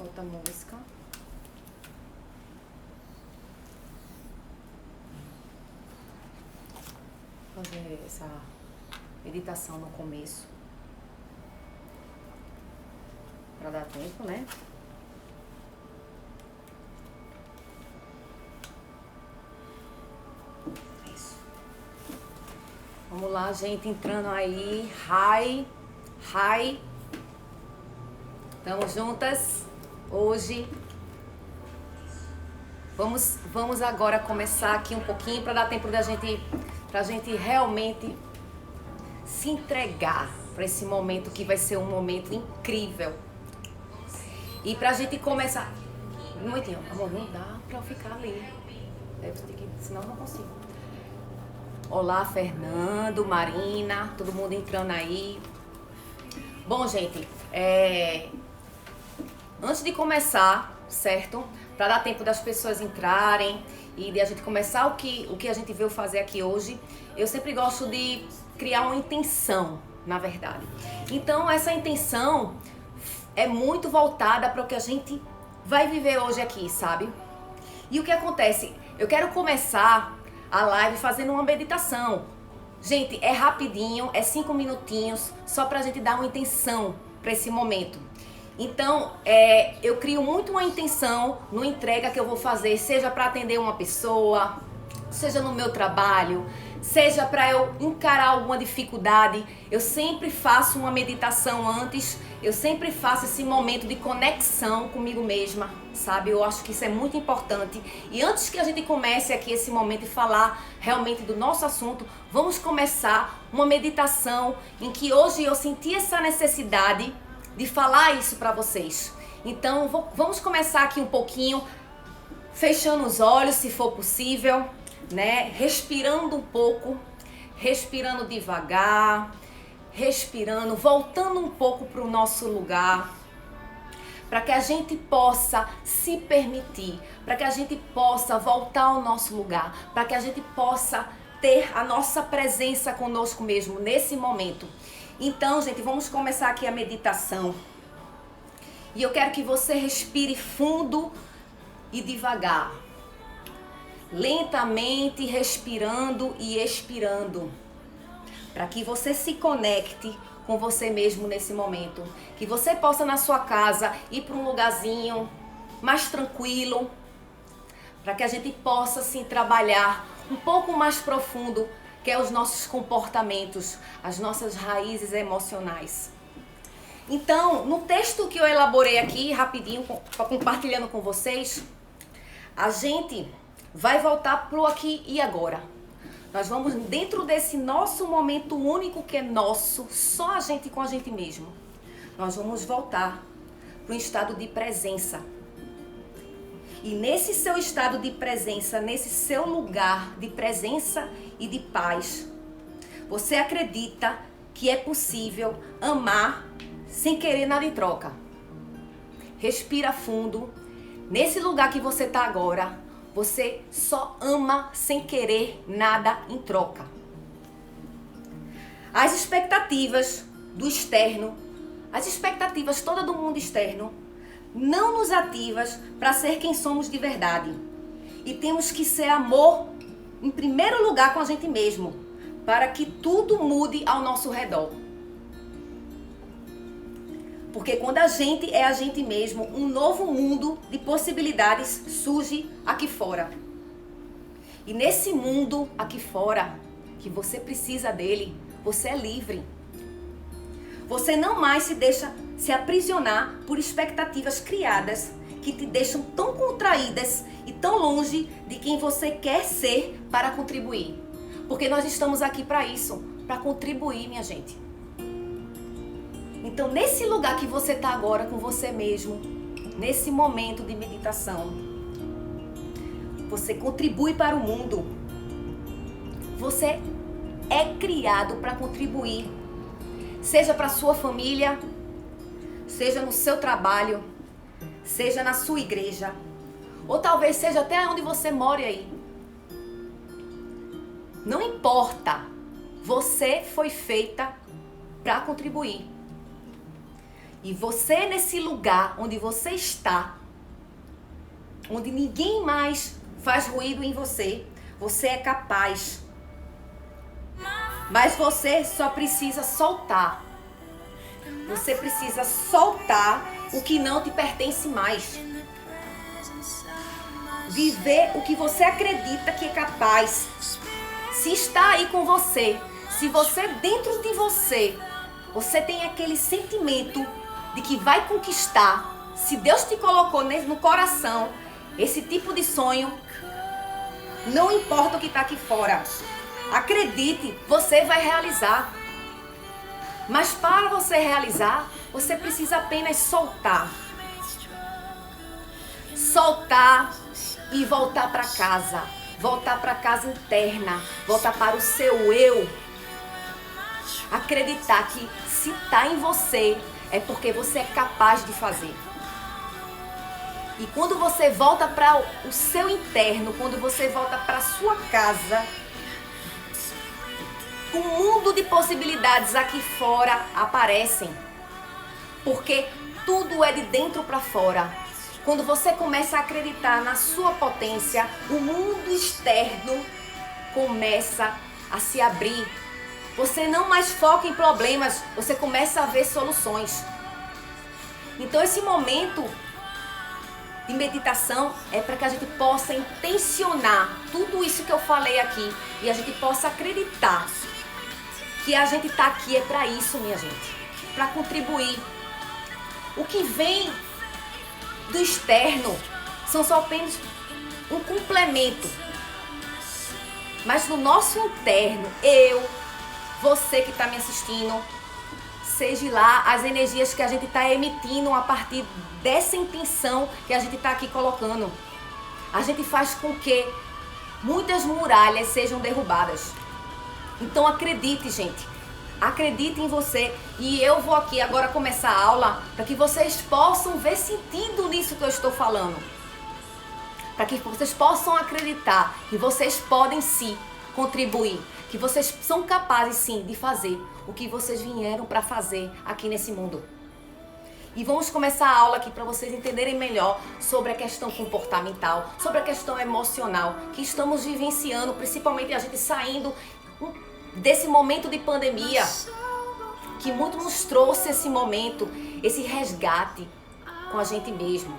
outra música. Fazer essa meditação no começo. Pra dar tempo, né? Isso. Vamos lá, gente, entrando aí. Hi. Estamos juntas hoje. Vamos agora começar aqui um pouquinho para dar tempo pra gente realmente se entregar para esse momento que vai ser um momento incrível. E pra gente começar... Um momentinho, amor, não dá pra eu ficar ali. Senão eu não consigo. Olá, Fernando, Marina, todo mundo entrando aí. Bom, gente, antes de começar, certo? Para dar tempo das pessoas entrarem e de a gente começar o que a gente veio fazer aqui hoje, eu sempre gosto de criar uma intenção, na verdade. Então, essa intenção é muito voltada para o que a gente vai viver hoje aqui, sabe? E o que acontece? Eu quero começar a live fazendo uma meditação. Gente, é rapidinho, é 5 minutinhos, só pra gente dar uma intenção para esse momento. Então, eu crio muito uma intenção no entrega que eu vou fazer, seja para atender uma pessoa, seja no meu trabalho, seja para eu encarar alguma dificuldade. Eu sempre faço uma meditação antes, eu sempre faço esse momento de conexão comigo mesma, sabe? Eu acho que isso é muito importante. E antes que a gente comece aqui esse momento e falar realmente do nosso assunto, vamos começar uma meditação em que hoje eu senti essa necessidade de falar isso para vocês. Então, vamos começar aqui um pouquinho, fechando os olhos, se for possível, né? Respirando um pouco, respirando devagar, respirando, voltando um pouco para o nosso lugar, para que a gente possa se permitir, para que a gente possa voltar ao nosso lugar, para que a gente possa ter a nossa presença conosco mesmo nesse momento. Então, gente, vamos começar aqui a meditação. E eu quero que você respire fundo e devagar. Lentamente respirando e expirando. Para que você se conecte com você mesmo nesse momento. Que você possa na sua casa ir para um lugarzinho mais tranquilo. Para que a gente possa assim trabalhar um pouco mais profundo, que é os nossos comportamentos, as nossas raízes emocionais. Então, no texto que eu elaborei aqui, rapidinho, compartilhando com vocês, a gente vai voltar pro aqui e agora. Nós vamos dentro desse nosso momento único que é nosso, só a gente com a gente mesmo. Nós vamos voltar para um estado de presença. E nesse seu estado de presença, nesse seu lugar de presença e de paz, você acredita que é possível amar sem querer nada em troca. Respira fundo. Nesse lugar que você está agora, você só ama sem querer nada em troca. As expectativas do externo, as expectativas toda do mundo externo, não nos ativas para ser quem somos de verdade. E temos que ser amor em primeiro lugar com a gente mesmo, para que tudo mude ao nosso redor. Porque quando a gente é a gente mesmo, um novo mundo de possibilidades surge aqui fora. E nesse mundo aqui fora, que você precisa dele, você é livre. Você não mais se deixa se aprisionar por expectativas criadas que te deixam tão contraídas e tão longe de quem você quer ser para contribuir. Porque nós estamos aqui para isso, para contribuir, minha gente. Então, nesse lugar que você está agora com você mesmo, nesse momento de meditação, você contribui para o mundo. Você é criado para contribuir. Seja para a sua família, seja no seu trabalho, seja na sua igreja, ou talvez seja até onde você mora aí. Não importa, você foi feita para contribuir. E você nesse lugar onde você está, onde ninguém mais faz ruído em você, você é capaz. Mas você só precisa soltar. Você precisa soltar o que não te pertence mais. Viver o que você acredita que é capaz. Se está aí com você, se você dentro de você, você tem aquele sentimento de que vai conquistar, se Deus te colocou no coração esse tipo de sonho, não importa o que está aqui fora, acredite, você vai realizar. Mas para você realizar, você precisa apenas soltar. Soltar e voltar para casa. Voltar para a casa interna. Voltar para o seu eu. Acreditar que se está em você, é porque você é capaz de fazer. E quando você volta para o seu interno, quando você volta para a sua casa, um mundo de possibilidades aqui fora aparecem. Porque tudo é de dentro para fora. Quando você começa a acreditar na sua potência, o mundo externo começa a se abrir. Você não mais foca em problemas, você começa a ver soluções. Então esse momento de meditação é para que a gente possa intencionar tudo isso que eu falei aqui e a gente possa acreditar que a gente está aqui é para isso, minha gente, para contribuir. O que vem do externo são só apenas um complemento. Mas no nosso interno, eu, você que está me assistindo, seja lá as energias que a gente está emitindo a partir dessa intenção que a gente está aqui colocando. A gente faz com que muitas muralhas sejam derrubadas. Então acredite, gente. Acredite em você. E eu vou aqui agora começar a aula para que vocês possam ver sentido nisso que eu estou falando. Para que vocês possam acreditar que vocês podem sim contribuir. Que vocês são capazes sim de fazer o que vocês vieram para fazer aqui nesse mundo. E vamos começar a aula aqui para vocês entenderem melhor sobre a questão comportamental, sobre a questão emocional que estamos vivenciando, principalmente a gente saindo desse momento de pandemia, que muito nos trouxe esse momento, esse resgate com a gente mesmo.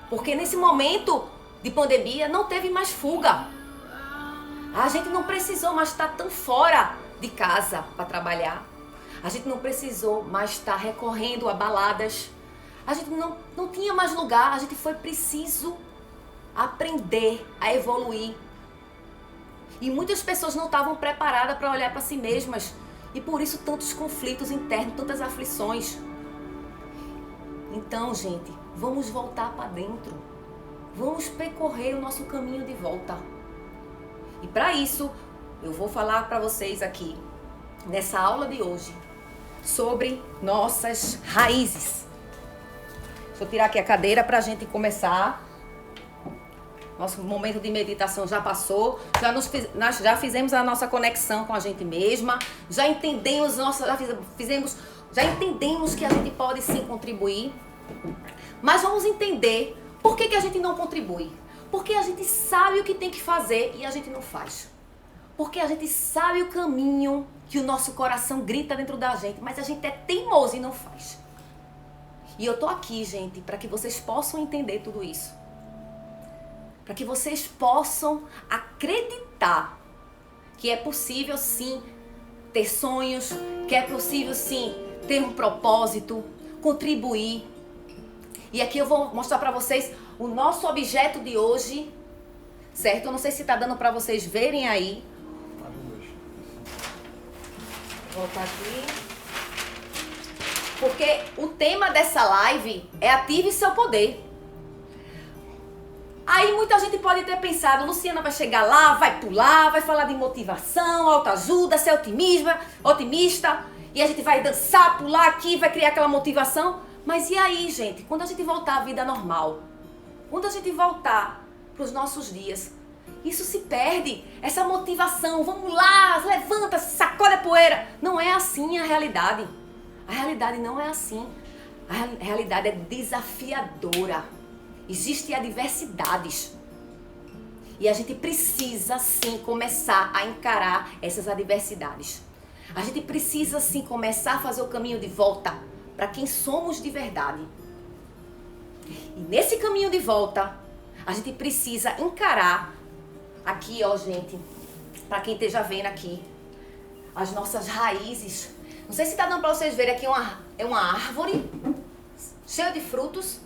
Porque nesse momento de pandemia não teve mais fuga. A gente não precisou mais estar tão fora de casa para trabalhar. A gente não precisou mais estar recorrendo a baladas. A gente não tinha mais lugar. A gente foi preciso aprender a evoluir. E muitas pessoas não estavam preparadas para olhar para si mesmas. E por isso tantos conflitos internos, tantas aflições. Então, gente, vamos voltar para dentro. Vamos percorrer o nosso caminho de volta. E para isso, eu vou falar para vocês aqui, nessa aula de hoje, sobre nossas raízes. Deixa eu tirar aqui a cadeira para a gente começar. Nosso momento de meditação já passou, nós já fizemos a nossa conexão com a gente mesma, já entendemos já entendemos que a gente pode sim contribuir, mas vamos entender por que a gente não contribui. Porque a gente sabe o que tem que fazer e a gente não faz. Porque a gente sabe o caminho que o nosso coração grita dentro da gente, mas a gente é teimoso e não faz. E eu tô aqui, gente, para que vocês possam entender tudo isso. Para que vocês possam acreditar que é possível sim ter sonhos, que é possível sim ter um propósito, contribuir. E aqui eu vou mostrar para vocês o nosso objeto de hoje, certo? Eu não sei se tá dando para vocês verem aí. Vou voltar aqui. Porque o tema dessa live é Ative Seu Poder. Aí muita gente pode ter pensado, Luciana vai chegar lá, vai pular, vai falar de motivação, autoajuda, ser otimista, e a gente vai dançar, pular aqui, vai criar aquela motivação. Mas e aí, gente, quando a gente voltar à vida normal, quando a gente voltar para os nossos dias, isso se perde, essa motivação, vamos lá, levanta, sacode a poeira. Não é assim a realidade. A realidade não é assim. A realidade é desafiadora. Existem adversidades. E a gente precisa sim começar a encarar essas adversidades. A gente precisa sim começar a fazer o caminho de volta para quem somos de verdade. E nesse caminho de volta, a gente precisa encarar aqui, ó, gente, para quem esteja vendo aqui, as nossas raízes. Não sei se tá dando para vocês verem aqui, é uma árvore cheia de frutos.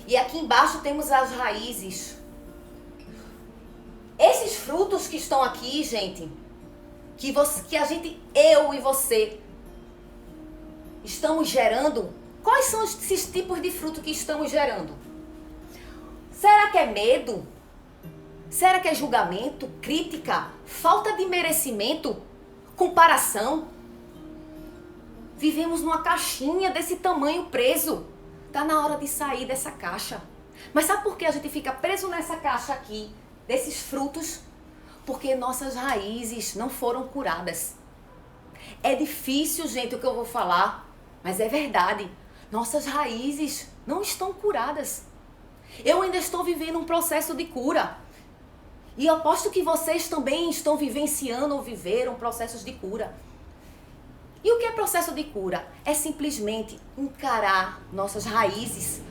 E aqui embaixo temos as raízes. Esses frutos que estão aqui, gente, que a gente, eu e você, estamos gerando, quais são esses tipos de fruto que estamos gerando? Será que é medo? Será que é julgamento, crítica, falta de merecimento, comparação? Vivemos numa caixinha desse tamanho preso. Tá na hora de sair dessa caixa. Mas sabe por que a gente fica preso nessa caixa aqui, desses frutos? Porque nossas raízes não foram curadas. É difícil, gente, o que eu vou falar, mas é verdade. Nossas raízes não estão curadas. Eu ainda estou vivendo um processo de cura. E eu aposto que vocês também estão vivenciando ou viveram processos de cura. E o que é processo de cura? É simplesmente encarar nossas raízes.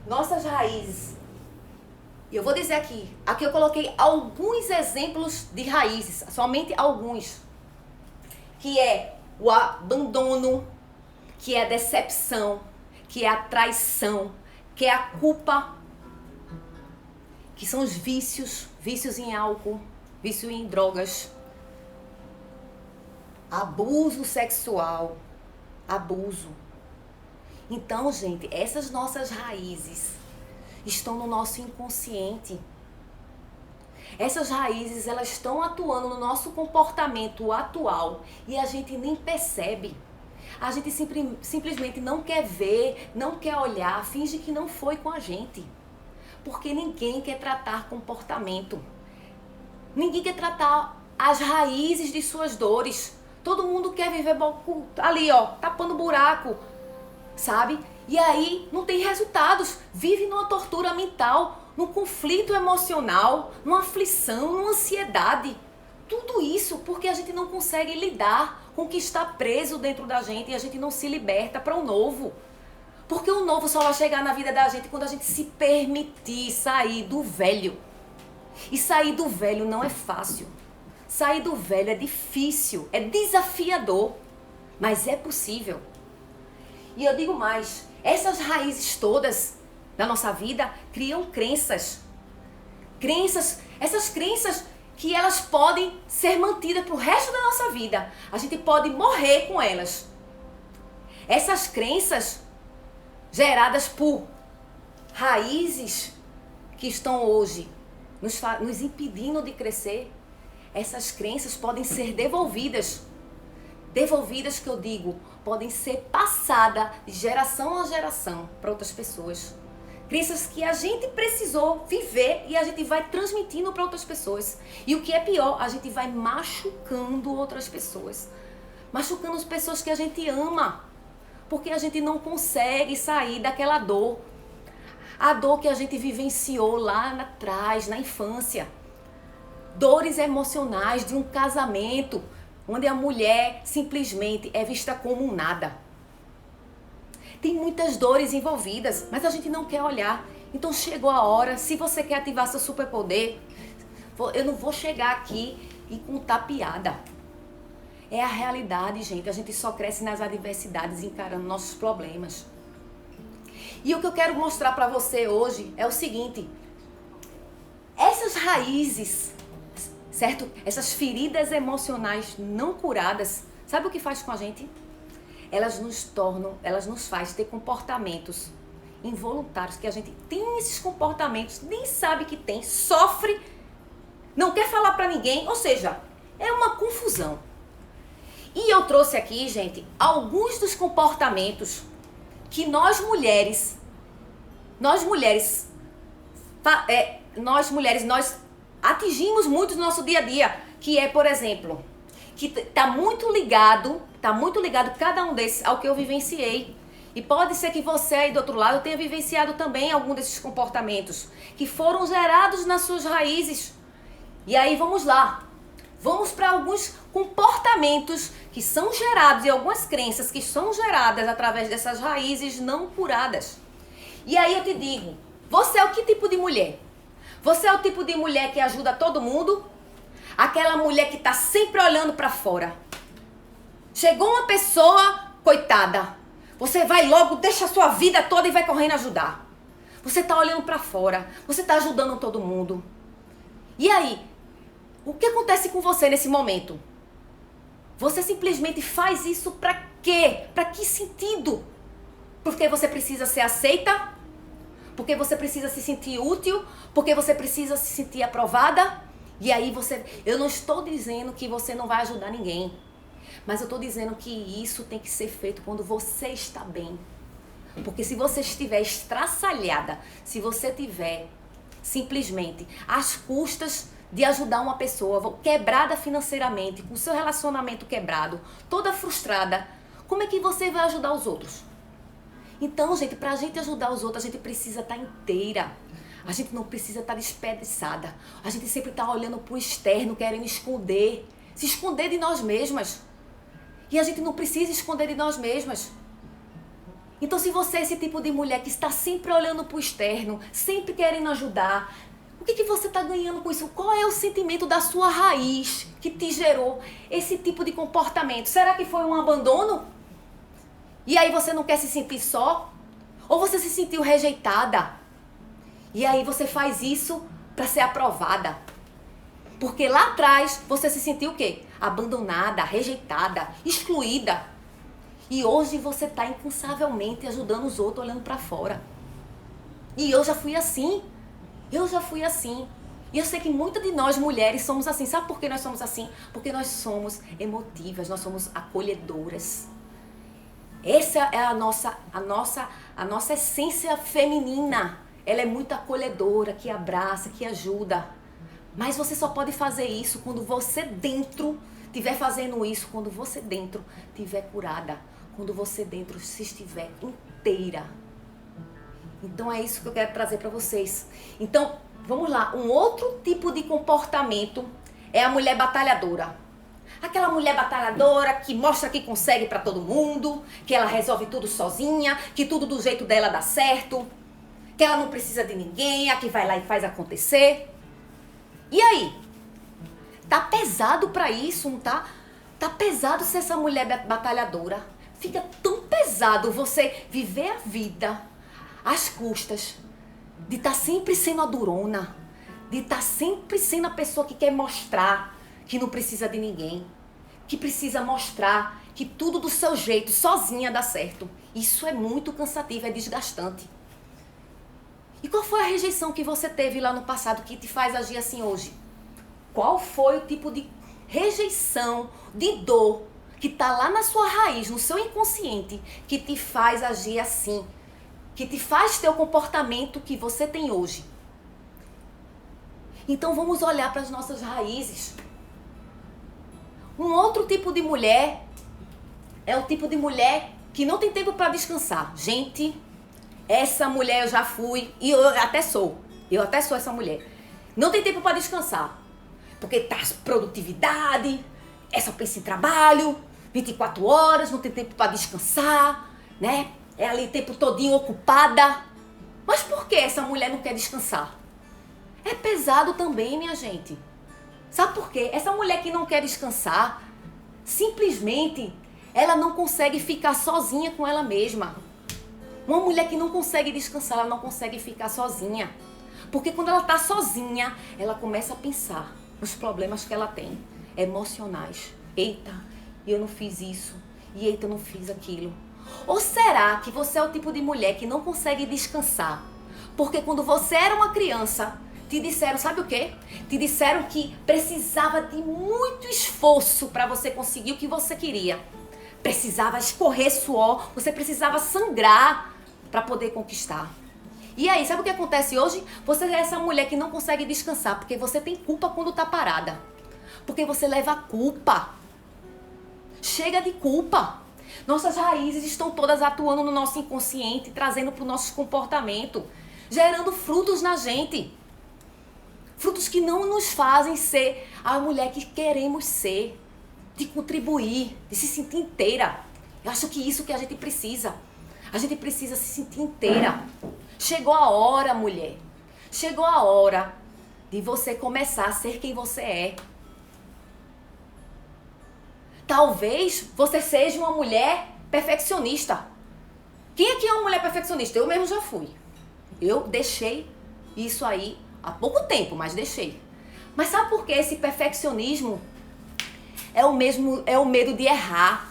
Nossas raízes. E eu vou dizer aqui eu coloquei alguns exemplos de raízes, somente alguns. Que é o abandono, que é a decepção, que é a traição, que é a culpa, que são os vícios em álcool, vício em drogas, abuso sexual, abuso. Então, gente, essas nossas raízes estão no nosso inconsciente. Essas raízes, elas estão atuando no nosso comportamento atual e a gente nem percebe. A gente simplesmente não quer ver, não quer olhar, finge que não foi com a gente. Porque ninguém quer tratar comportamento. Ninguém quer tratar as raízes de suas dores. Todo mundo quer viver ali, ó, tapando buraco, sabe? E aí não tem resultados. Vive numa tortura mental, num conflito emocional, numa aflição, numa ansiedade. Tudo isso porque a gente não consegue lidar com o que está preso dentro da gente e a gente não se liberta para o novo. Porque o novo só vai chegar na vida da gente quando a gente se permitir sair do velho. E sair do velho não é fácil. Sair do velho é difícil, é desafiador, mas é possível. E eu digo mais, essas raízes todas da nossa vida criam crenças. Essas crenças que elas podem ser mantidas para o resto da nossa vida. A gente pode morrer com elas. Essas crenças geradas por raízes que estão hoje nos impedindo de crescer, essas crenças podem ser devolvidas. Devolvidas, que eu digo, podem ser passadas de geração a geração para outras pessoas. Crenças que a gente precisou viver e a gente vai transmitindo para outras pessoas. E o que é pior, a gente vai machucando outras pessoas. Machucando as pessoas que a gente ama. Porque a gente não consegue sair daquela dor. A dor que a gente vivenciou lá atrás, na infância. Dores emocionais de um casamento, onde a mulher simplesmente é vista como um nada. Tem muitas dores envolvidas, mas a gente não quer olhar. Então chegou a hora, se você quer ativar seu superpoder, eu não vou chegar aqui e contar piada. É a realidade, gente. A gente só cresce nas adversidades, encarando nossos problemas. E o que eu quero mostrar para você hoje é o seguinte. Essas raízes, certo? Essas feridas emocionais não curadas, sabe o que faz com a gente? Elas nos faz ter comportamentos involuntários, que a gente tem esses comportamentos, nem sabe que tem, sofre, não quer falar para ninguém, ou seja, é uma confusão. E eu trouxe aqui, gente, alguns dos comportamentos que nós mulheres atingimos muito no nosso dia a dia, que é, por exemplo, que tá muito ligado cada um desses ao que eu vivenciei. E pode ser que você aí do outro lado tenha vivenciado também algum desses comportamentos que foram gerados nas suas raízes. E aí vamos lá. Vamos para alguns comportamentos que são gerados e algumas crenças que são geradas através dessas raízes não curadas. E aí eu te digo, você é o que tipo de mulher? Você é o tipo de mulher que ajuda todo mundo? Aquela mulher que está sempre olhando para fora. Chegou uma pessoa, coitada, você vai logo, deixa a sua vida toda e vai correndo ajudar. Você está olhando para fora, você está ajudando todo mundo. E aí, o que acontece com você nesse momento? Você simplesmente faz isso para quê? Para que sentido? Porque você precisa ser aceita? Porque você precisa se sentir útil? Porque você precisa se sentir aprovada? E aí eu não estou dizendo que você não vai ajudar ninguém. Mas eu estou dizendo que isso tem que ser feito quando você está bem. Porque se você estiver estraçalhada, se você estiver simplesmente às custas de ajudar uma pessoa quebrada financeiramente, com seu relacionamento quebrado, toda frustrada, como é que você vai ajudar os outros? Então, gente, para a gente ajudar os outros, a gente precisa estar inteira. A gente não precisa estar desperdiçada. A gente sempre está olhando para o externo, querendo esconder. Se esconder de nós mesmas. E a gente não precisa esconder de nós mesmas. Então, se você é esse tipo de mulher que está sempre olhando para o externo, sempre querendo ajudar, o que você está ganhando com isso? Qual é o sentimento da sua raiz que te gerou esse tipo de comportamento? Será que foi um abandono? E aí você não quer se sentir só? Ou você se sentiu rejeitada? E aí você faz isso para ser aprovada. Porque lá atrás você se sentiu o quê? Abandonada, rejeitada, excluída. E hoje você está incansavelmente ajudando os outros olhando para fora. E eu já fui assim. Eu já fui assim. E eu sei que muitas de nós mulheres somos assim. Sabe por que nós somos assim? Porque nós somos emotivas, nós somos acolhedoras. Essa é a nossa essência feminina. Ela é muito acolhedora, que abraça, que ajuda. Mas você só pode fazer isso quando você dentro estiver fazendo isso, quando você dentro estiver curada, quando você dentro se estiver inteira. Então é isso que eu quero trazer para vocês. Então, vamos lá. Um outro tipo de comportamento é a mulher batalhadora. Aquela mulher batalhadora que mostra que consegue para todo mundo, que ela resolve tudo sozinha, que tudo do jeito dela dá certo, que ela não precisa de ninguém, a que vai lá e faz acontecer. E aí? Tá pesado pra isso, não tá? Tá pesado ser essa mulher batalhadora. Fica tão pesado você viver a vida às custas de estar sempre sendo a durona, de estar sempre sendo a pessoa que quer mostrar que não precisa de ninguém, que precisa mostrar que tudo do seu jeito, sozinha, dá certo. Isso é muito cansativo, é desgastante. E qual foi a rejeição que você teve lá no passado que te faz agir assim hoje? Qual foi o tipo de rejeição, de dor, que está lá na sua raiz, no seu inconsciente, que te faz agir assim? Que te faz ter o comportamento que você tem hoje? Então vamos olhar para as nossas raízes. Um outro tipo de mulher é o tipo de mulher que não tem tempo para descansar. Gente, essa mulher eu já fui e eu até sou essa mulher. Não tem tempo para descansar. Porque tá produtividade, é só pensa em trabalho, 24 horas, não tem tempo para descansar, né? É ali o tempo todinho ocupada. Mas por que essa mulher não quer descansar? É pesado também, minha gente. Sabe por quê? Essa mulher que não quer descansar, simplesmente, ela não consegue ficar sozinha com ela mesma. Uma mulher que não consegue descansar, ela não consegue ficar sozinha. Porque quando ela está sozinha, ela começa a pensar nos problemas que ela tem, emocionais. Eita, eu não fiz isso. E eita, eu não fiz aquilo. Ou será que você é o tipo de mulher que não consegue descansar? Porque quando você era uma criança, te disseram, sabe o quê? Te disseram que precisava de muito esforço para você conseguir o que você queria. Precisava escorrer suor, você precisava sangrar para poder conquistar. E aí, sabe o que acontece hoje? Você é essa mulher que não consegue descansar, porque você tem culpa quando tá parada. Porque você leva culpa. Chega de culpa. Nossas raízes estão todas atuando no nosso inconsciente, trazendo para o nosso comportamento, gerando frutos na gente. Frutos que não nos fazem ser a mulher que queremos ser, de contribuir, de se sentir inteira. Eu acho que isso que a gente precisa. A gente precisa se sentir inteira. Chegou a hora, mulher. Chegou a hora de você começar a ser quem você é. Talvez você seja uma mulher perfeccionista. Quem aqui é uma mulher perfeccionista? Eu mesmo já fui. Eu deixei isso aí há pouco tempo, mas deixei. Mas sabe por que esse perfeccionismo é o medo de errar?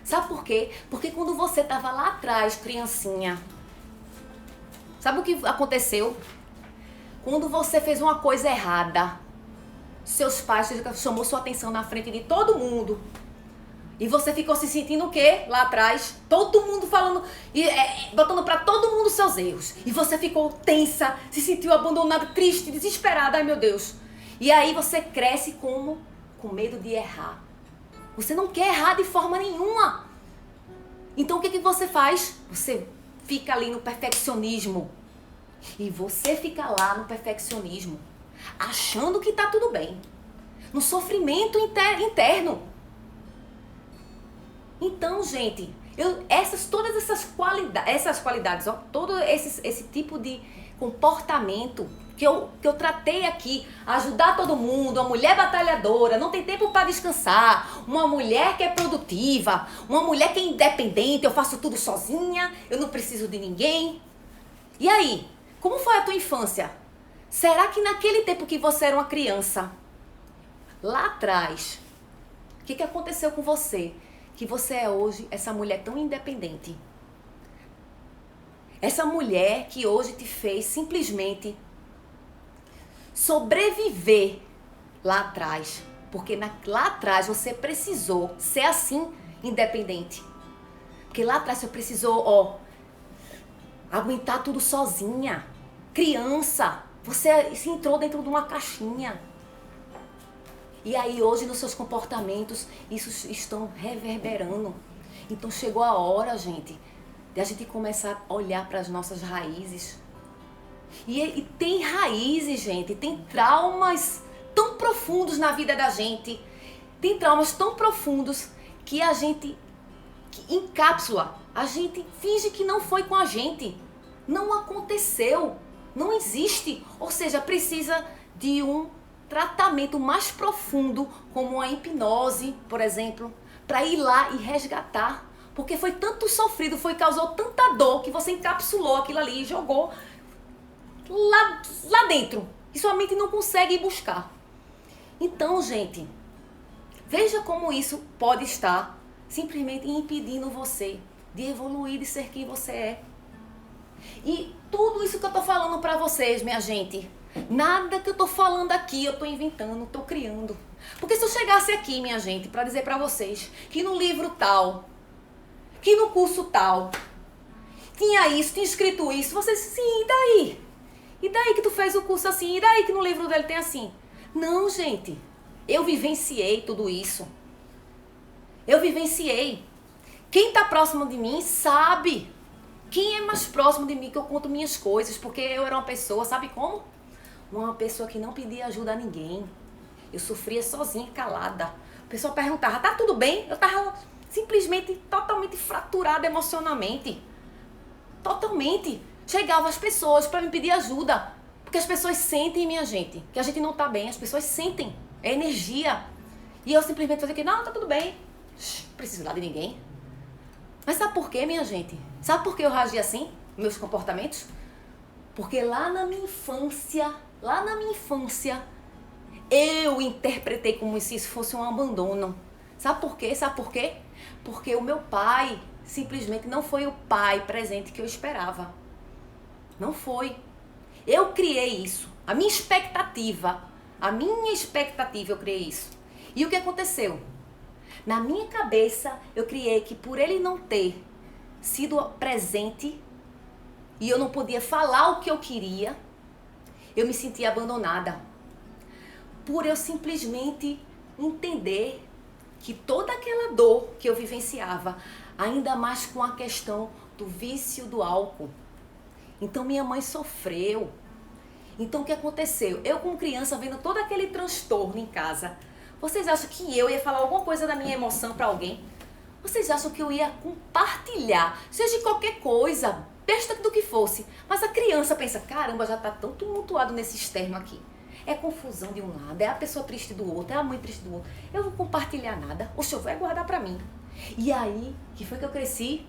Sabe por quê? Porque quando você estava lá atrás, criancinha, sabe o que aconteceu? Quando você fez uma coisa errada, seus pais chamou sua atenção na frente de todo mundo. E você ficou se sentindo o quê? Lá atrás, todo mundo falando, botando pra todo mundo os seus erros. E você ficou tensa, se sentiu abandonada, triste, desesperada, ai meu Deus. E aí você cresce como? Com medo de errar. Você não quer errar de forma nenhuma. Então o que você faz? Você fica ali no perfeccionismo. E você fica lá no perfeccionismo, achando que tá tudo bem. No sofrimento interno. Então, gente, todas essas qualidades, ó, todo esse tipo de comportamento que eu tratei aqui, ajudar todo mundo, uma mulher batalhadora, não tem tempo para descansar, uma mulher que é produtiva, uma mulher que é independente, eu faço tudo sozinha, eu não preciso de ninguém. E aí, como foi a tua infância? Será que naquele tempo que você era uma criança, lá atrás, o que aconteceu com você? Que você é hoje essa mulher tão independente. Essa mulher que hoje te fez simplesmente sobreviver lá atrás. Porque lá atrás você precisou ser assim, independente. Porque lá atrás você precisou, aguentar tudo sozinha. Criança, você se entrou dentro de uma caixinha. E aí hoje nos seus comportamentos, isso estão reverberando. Então chegou a hora, gente, de a gente começar a olhar para as nossas raízes. E tem raízes, gente, tem traumas tão profundos na vida da gente. Tem traumas tão profundos que a gente encapsula, a gente finge que não foi com a gente. Não aconteceu, não existe. Ou seja, precisa de um tratamento mais profundo, como a hipnose, por exemplo, para ir lá e resgatar. Porque foi tanto sofrido, causou tanta dor que você encapsulou aquilo ali e jogou lá dentro. E sua mente não consegue ir buscar. Então, gente, veja como isso pode estar simplesmente impedindo você de evoluir, de ser quem você é. E tudo isso que eu tô falando para vocês, minha gente, nada que eu tô falando aqui eu tô inventando, tô criando. Porque se eu chegasse aqui, minha gente, para dizer para vocês que no livro tal, que no curso tal, tinha isso, tinha escrito isso, vocês, sim, e daí? E daí que tu fez o curso assim? E daí que no livro dele tem assim? Não, gente, eu vivenciei tudo isso. Eu vivenciei. Quem tá próximo de mim sabe. Quem é mais próximo de mim que eu conto minhas coisas? Porque eu era uma pessoa, sabe como? Uma pessoa que não pedia ajuda a ninguém. Eu sofria sozinha, calada. A pessoa perguntava, tá tudo bem? Eu tava simplesmente totalmente fraturada emocionalmente. Totalmente. Chegavam as pessoas para me pedir ajuda. Porque as pessoas sentem, minha gente, que a gente não tá bem. As pessoas sentem. É energia. E eu simplesmente fazia que, não, tá tudo bem. Não preciso lá de ninguém. Mas sabe por quê, minha gente? Sabe por que eu reagi assim? Meus comportamentos? Porque lá na minha infância, eu interpretei como se isso fosse um abandono. Sabe por quê? Sabe por quê? Porque o meu pai simplesmente não foi o pai presente que eu esperava. Não foi. Eu criei isso. A minha expectativa eu criei isso. E o que aconteceu? Na minha cabeça, eu criei que por ele não ter sido presente e eu não podia falar o que eu queria, eu me sentia abandonada. Por eu simplesmente entender que toda aquela dor que eu vivenciava, Ainda mais com a questão do vício do álcool. Então minha mãe sofreu. Então o que aconteceu? Eu como criança vendo todo aquele transtorno em casa, vocês acham que eu ia falar alguma coisa da minha emoção para alguém? Vocês acham que eu ia compartilhar, seja de qualquer coisa, besta do que fosse. Mas a criança pensa, caramba, já tá tão tumultuado nesse externo aqui. É confusão de um lado, é a pessoa triste do outro, é a mãe triste do outro. Eu vou compartilhar nada, o senhor vai guardar pra mim. E aí, que foi que eu cresci?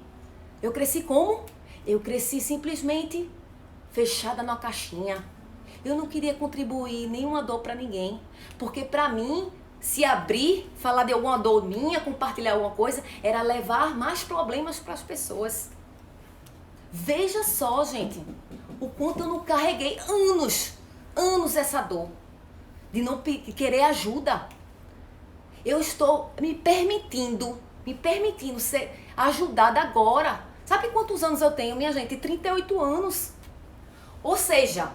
Eu cresci como? Eu cresci simplesmente fechada numa caixinha. Eu não queria contribuir nenhuma dor pra ninguém. Porque pra mim, se abrir, falar de alguma dor minha, compartilhar alguma coisa, era levar mais problemas para as pessoas. Veja só, gente, o quanto eu não carreguei anos essa dor, de não querer ajuda. Eu estou me permitindo ser ajudada agora. Sabe quantos anos eu tenho, minha gente? 38 anos. Ou seja,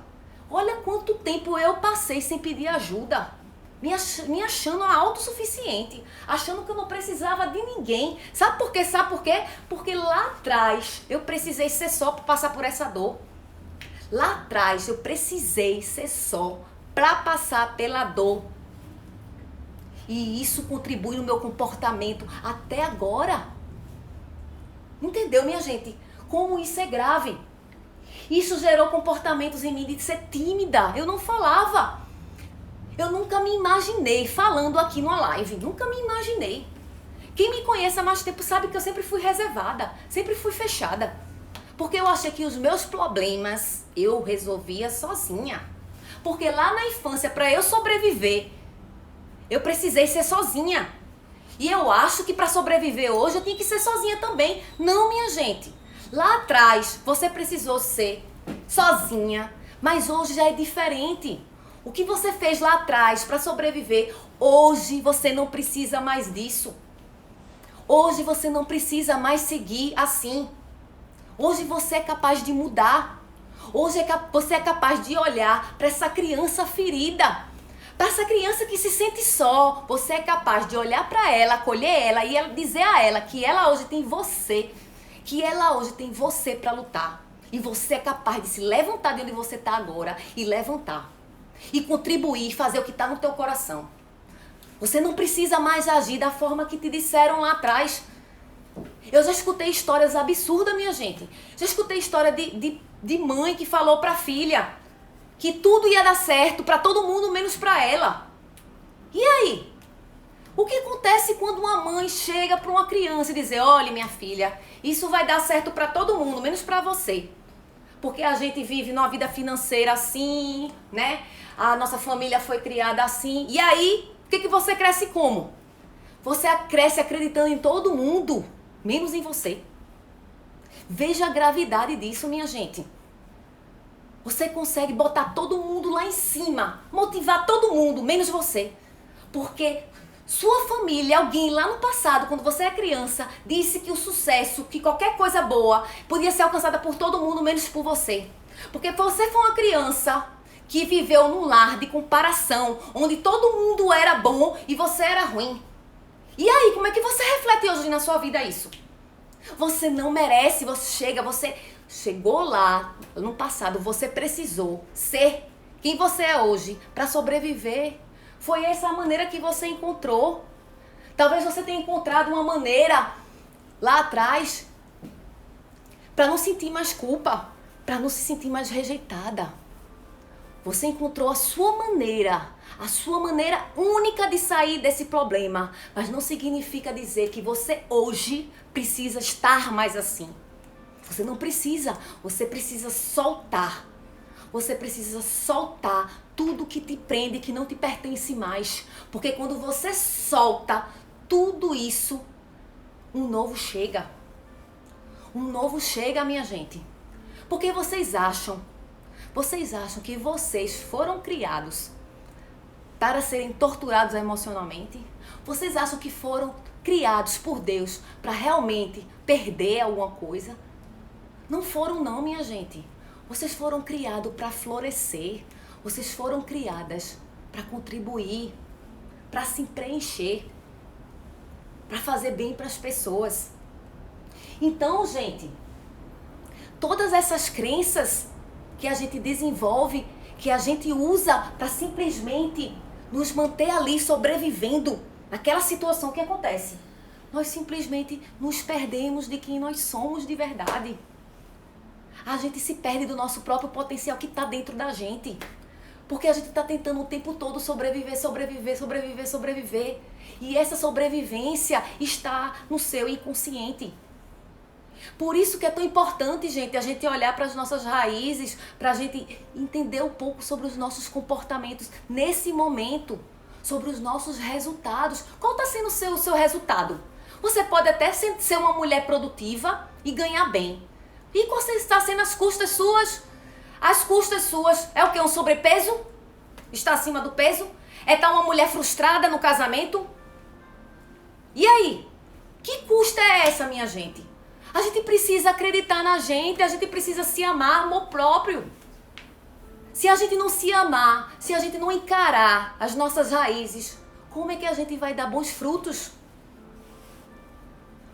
olha quanto tempo eu passei sem pedir ajuda. Me achando autossuficiente, achando que eu não precisava de ninguém. Sabe por quê? Porque lá atrás eu precisei ser só para passar por essa dor. Lá atrás eu precisei ser só para passar pela dor. E isso contribui no meu comportamento até agora. Entendeu, minha gente? Como isso é grave. Isso gerou comportamentos em mim de ser tímida. Eu não falava. Eu nunca me imaginei falando aqui numa live. Nunca me imaginei. Quem me conhece há mais tempo sabe que eu sempre fui reservada. Sempre fui fechada. Porque eu achei que os meus problemas eu resolvia sozinha. Porque lá na infância, para eu sobreviver, eu precisei ser sozinha. E eu acho que para sobreviver hoje eu tinha que ser sozinha também. Não, minha gente. Lá atrás você precisou ser sozinha. Mas hoje já é diferente. O que você fez lá atrás para sobreviver, hoje você não precisa mais disso. Hoje você não precisa mais seguir assim. Hoje você é capaz de mudar. Hoje você é capaz de olhar para essa criança ferida. Para essa criança que se sente só. Você é capaz de olhar para ela, acolher ela e dizer a ela que ela hoje tem você. Que ela hoje tem você para lutar. E você é capaz de se levantar de onde você está agora e levantar. E contribuir, fazer o que está no teu coração. Você não precisa mais agir da forma que te disseram lá atrás. Eu já escutei histórias absurdas, minha gente. Já escutei história de mãe que falou pra filha que tudo ia dar certo pra todo mundo, menos pra ela. E aí? O que acontece quando uma mãe chega pra uma criança e diz, olha minha filha, isso vai dar certo pra todo mundo, menos pra você. Porque a gente vive numa vida financeira assim, né? A nossa família foi criada assim. E aí, o que você cresce como? Você cresce acreditando em todo mundo, menos em você. Veja a gravidade disso, minha gente. Você consegue botar todo mundo lá em cima, motivar todo mundo, menos você. Porque sua família, alguém lá no passado, quando você é criança, disse que o sucesso, que qualquer coisa boa, podia ser alcançada por todo mundo, menos por você. Porque você foi uma criança que viveu num lar de comparação, onde todo mundo era bom e você era ruim. E aí, como é que você reflete hoje na sua vida isso? Você não merece, você chegou lá no passado, você precisou ser quem você é hoje para sobreviver. Foi essa a maneira que você encontrou. Talvez você tenha encontrado uma maneira lá atrás para não sentir mais culpa, para não se sentir mais rejeitada. Você encontrou a sua maneira única de sair desse problema. Mas não significa dizer que você hoje precisa estar mais assim. Você não precisa, você precisa soltar. Você precisa soltar tudo que te prende, que não te pertence mais. Porque quando você solta tudo isso, um novo chega. Um novo chega, minha gente. Porque vocês acham que vocês foram criados para serem torturados emocionalmente? Vocês acham que foram criados por Deus para realmente perder alguma coisa? Não foram não, minha gente. Vocês foram criados para florescer. Vocês foram criadas para contribuir, para se preencher, para fazer bem para as pessoas. Então, gente, todas essas crenças que a gente desenvolve, que a gente usa para simplesmente nos manter ali sobrevivendo naquela situação que acontece, nós simplesmente nos perdemos de quem nós somos de verdade. A gente se perde do nosso próprio potencial que está dentro da gente. Porque a gente está tentando o tempo todo sobreviver, sobreviver, sobreviver, sobreviver. E essa sobrevivência está no seu inconsciente. Por isso que é tão importante, gente, a gente olhar para as nossas raízes, para a gente entender um pouco sobre os nossos comportamentos nesse momento, sobre os nossos resultados. Qual está sendo o seu resultado? Você pode até ser uma mulher produtiva e ganhar bem. E qual está sendo as custas suas? As custas suas é o que? Um sobrepeso? Está acima do peso? É estar uma mulher frustrada no casamento? E aí? Que custa é essa, minha gente? A gente precisa acreditar na gente, a gente precisa se amar, amor próprio. Se a gente não se amar, se a gente não encarar as nossas raízes, como é que a gente vai dar bons frutos?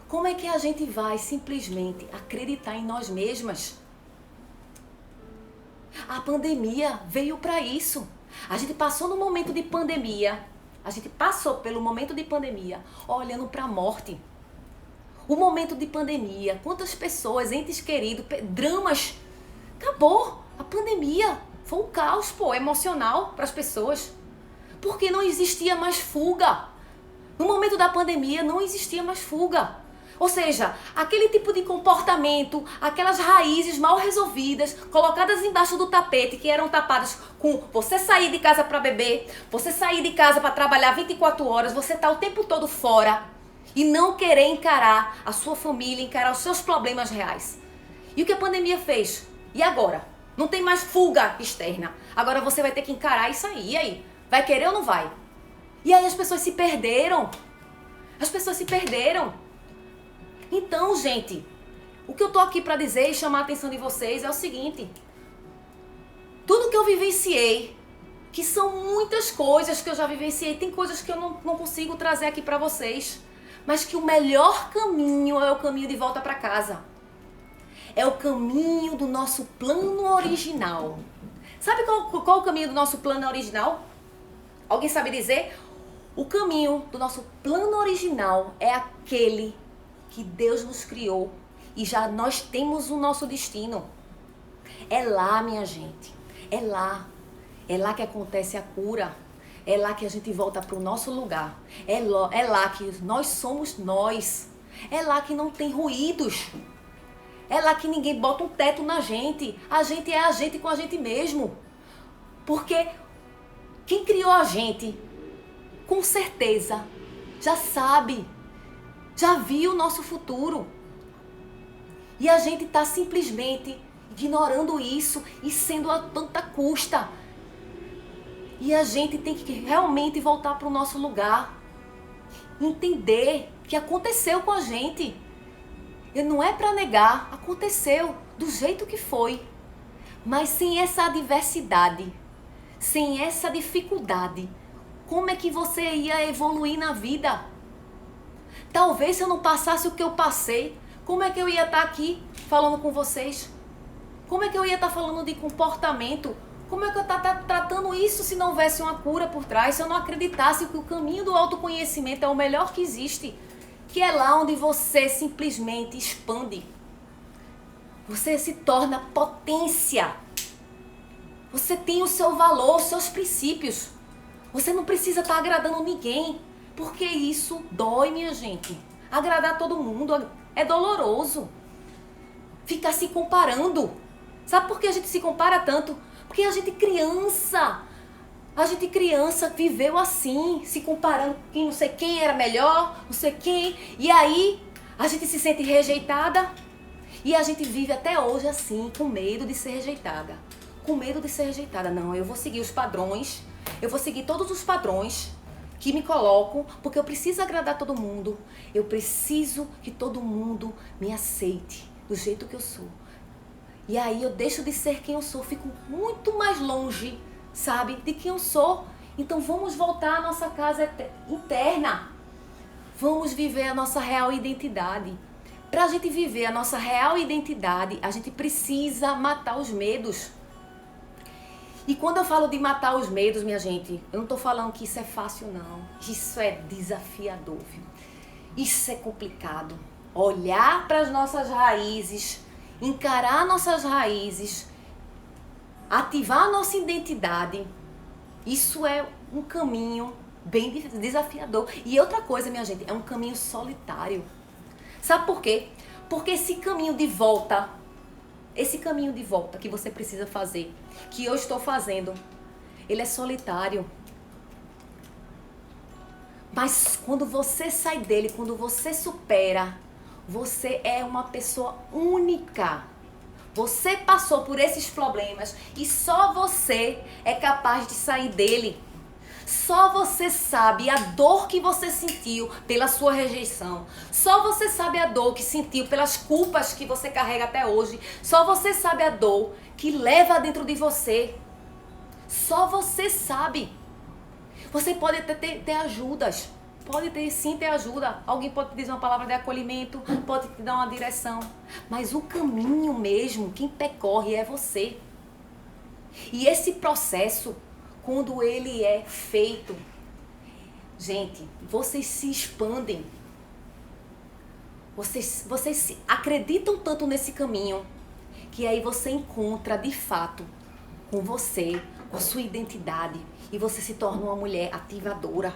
Como é que a gente vai simplesmente acreditar em nós mesmas? A pandemia veio para isso. A gente passou no momento de pandemia, a gente passou pelo momento de pandemia olhando para a morte. O momento de pandemia, quantas pessoas, entes queridos, dramas. Acabou a pandemia. Foi um caos, emocional para as pessoas. Porque não existia mais fuga. No momento da pandemia não existia mais fuga. Ou seja, aquele tipo de comportamento, aquelas raízes mal resolvidas, colocadas embaixo do tapete, que eram tapadas com você sair de casa para beber, você sair de casa para trabalhar 24 horas, você tá o tempo todo fora e não querer encarar a sua família, encarar os seus problemas reais. E o que a pandemia fez? E agora? Não tem mais fuga externa. Agora você vai ter que encarar isso aí. E aí? Vai querer ou não vai? E aí as pessoas se perderam. As pessoas se perderam. Então, gente, o que eu tô aqui para dizer e chamar a atenção de vocês é o seguinte. Tudo que eu vivenciei, que são muitas coisas que eu já vivenciei, tem coisas que eu não consigo trazer aqui para vocês, mas que o melhor caminho é o caminho de volta para casa. É o caminho do nosso plano original. Sabe qual o caminho do nosso plano original? Alguém sabe dizer? O caminho do nosso plano original é aquele que Deus nos criou e já nós temos o nosso destino. É lá, minha gente. É lá. É lá que acontece a cura. É lá que a gente volta para o nosso lugar. É lá que nós somos nós. É lá que não tem ruídos. É lá que ninguém bota um teto na gente. A gente é a gente com a gente mesmo. Porque quem criou a gente, com certeza, já sabe, já viu o nosso futuro. E a gente está simplesmente ignorando isso e sendo a tanta custa. E a gente tem que realmente voltar para o nosso lugar. Entender que aconteceu com a gente. E não é para negar, aconteceu do jeito que foi. Mas sem essa adversidade, sem essa dificuldade, como é que você ia evoluir na vida? Talvez se eu não passasse o que eu passei, como é que eu ia estar aqui falando com vocês? Como é que eu ia estar falando de comportamento? Como é que eu ia estar tratando isso se não houvesse uma cura por trás? Se eu não acreditasse que o caminho do autoconhecimento é o melhor que existe, que é lá onde você simplesmente expande. Você se torna potência. Você tem o seu valor, os seus princípios. Você não precisa estar agradando ninguém, porque isso dói, minha gente. Agradar todo mundo é doloroso. Ficar se comparando. Sabe por que a gente se compara tanto? Porque a gente criança viveu assim, se comparando com não sei quem era melhor, não sei quem. E aí a gente se sente rejeitada e a gente vive até hoje assim, com medo de ser rejeitada. Com medo de ser rejeitada. Não, eu vou seguir os padrões, eu vou seguir todos os padrões que me colocam, porque eu preciso agradar todo mundo. Eu preciso que todo mundo me aceite do jeito que eu sou. E aí eu deixo de ser quem eu sou, fico muito mais longe, sabe, de quem eu sou. Então vamos voltar à nossa casa interna. Vamos viver a nossa real identidade. Para a gente viver a nossa real identidade, a gente precisa matar os medos. E quando eu falo de matar os medos, minha gente, eu não estou falando que isso é fácil, não. Isso é desafiador, viu? Isso é complicado. Olhar para as nossas raízes, encarar nossas raízes, ativar a nossa identidade, isso é um caminho bem desafiador. E outra coisa, minha gente, é um caminho solitário. Sabe por quê? Porque esse caminho de volta que você precisa fazer, que eu estou fazendo, ele é solitário. Mas quando você sai dele, quando você supera, você é uma pessoa única. Você passou por esses problemas e só você é capaz de sair dele. Só você sabe a dor que você sentiu pela sua rejeição. Só você sabe a dor que sentiu pelas culpas que você carrega até hoje. Só você sabe a dor que leva dentro de você. Só você sabe. Você pode ter ajudas. Pode ter ajuda. Alguém pode te dizer uma palavra de acolhimento, pode te dar uma direção. Mas o caminho mesmo, quem percorre é você. E esse processo, quando ele é feito, gente, vocês se expandem. Vocês acreditam tanto nesse caminho, que aí você encontra de fato com você, com a sua identidade, e você se torna uma mulher ativadora.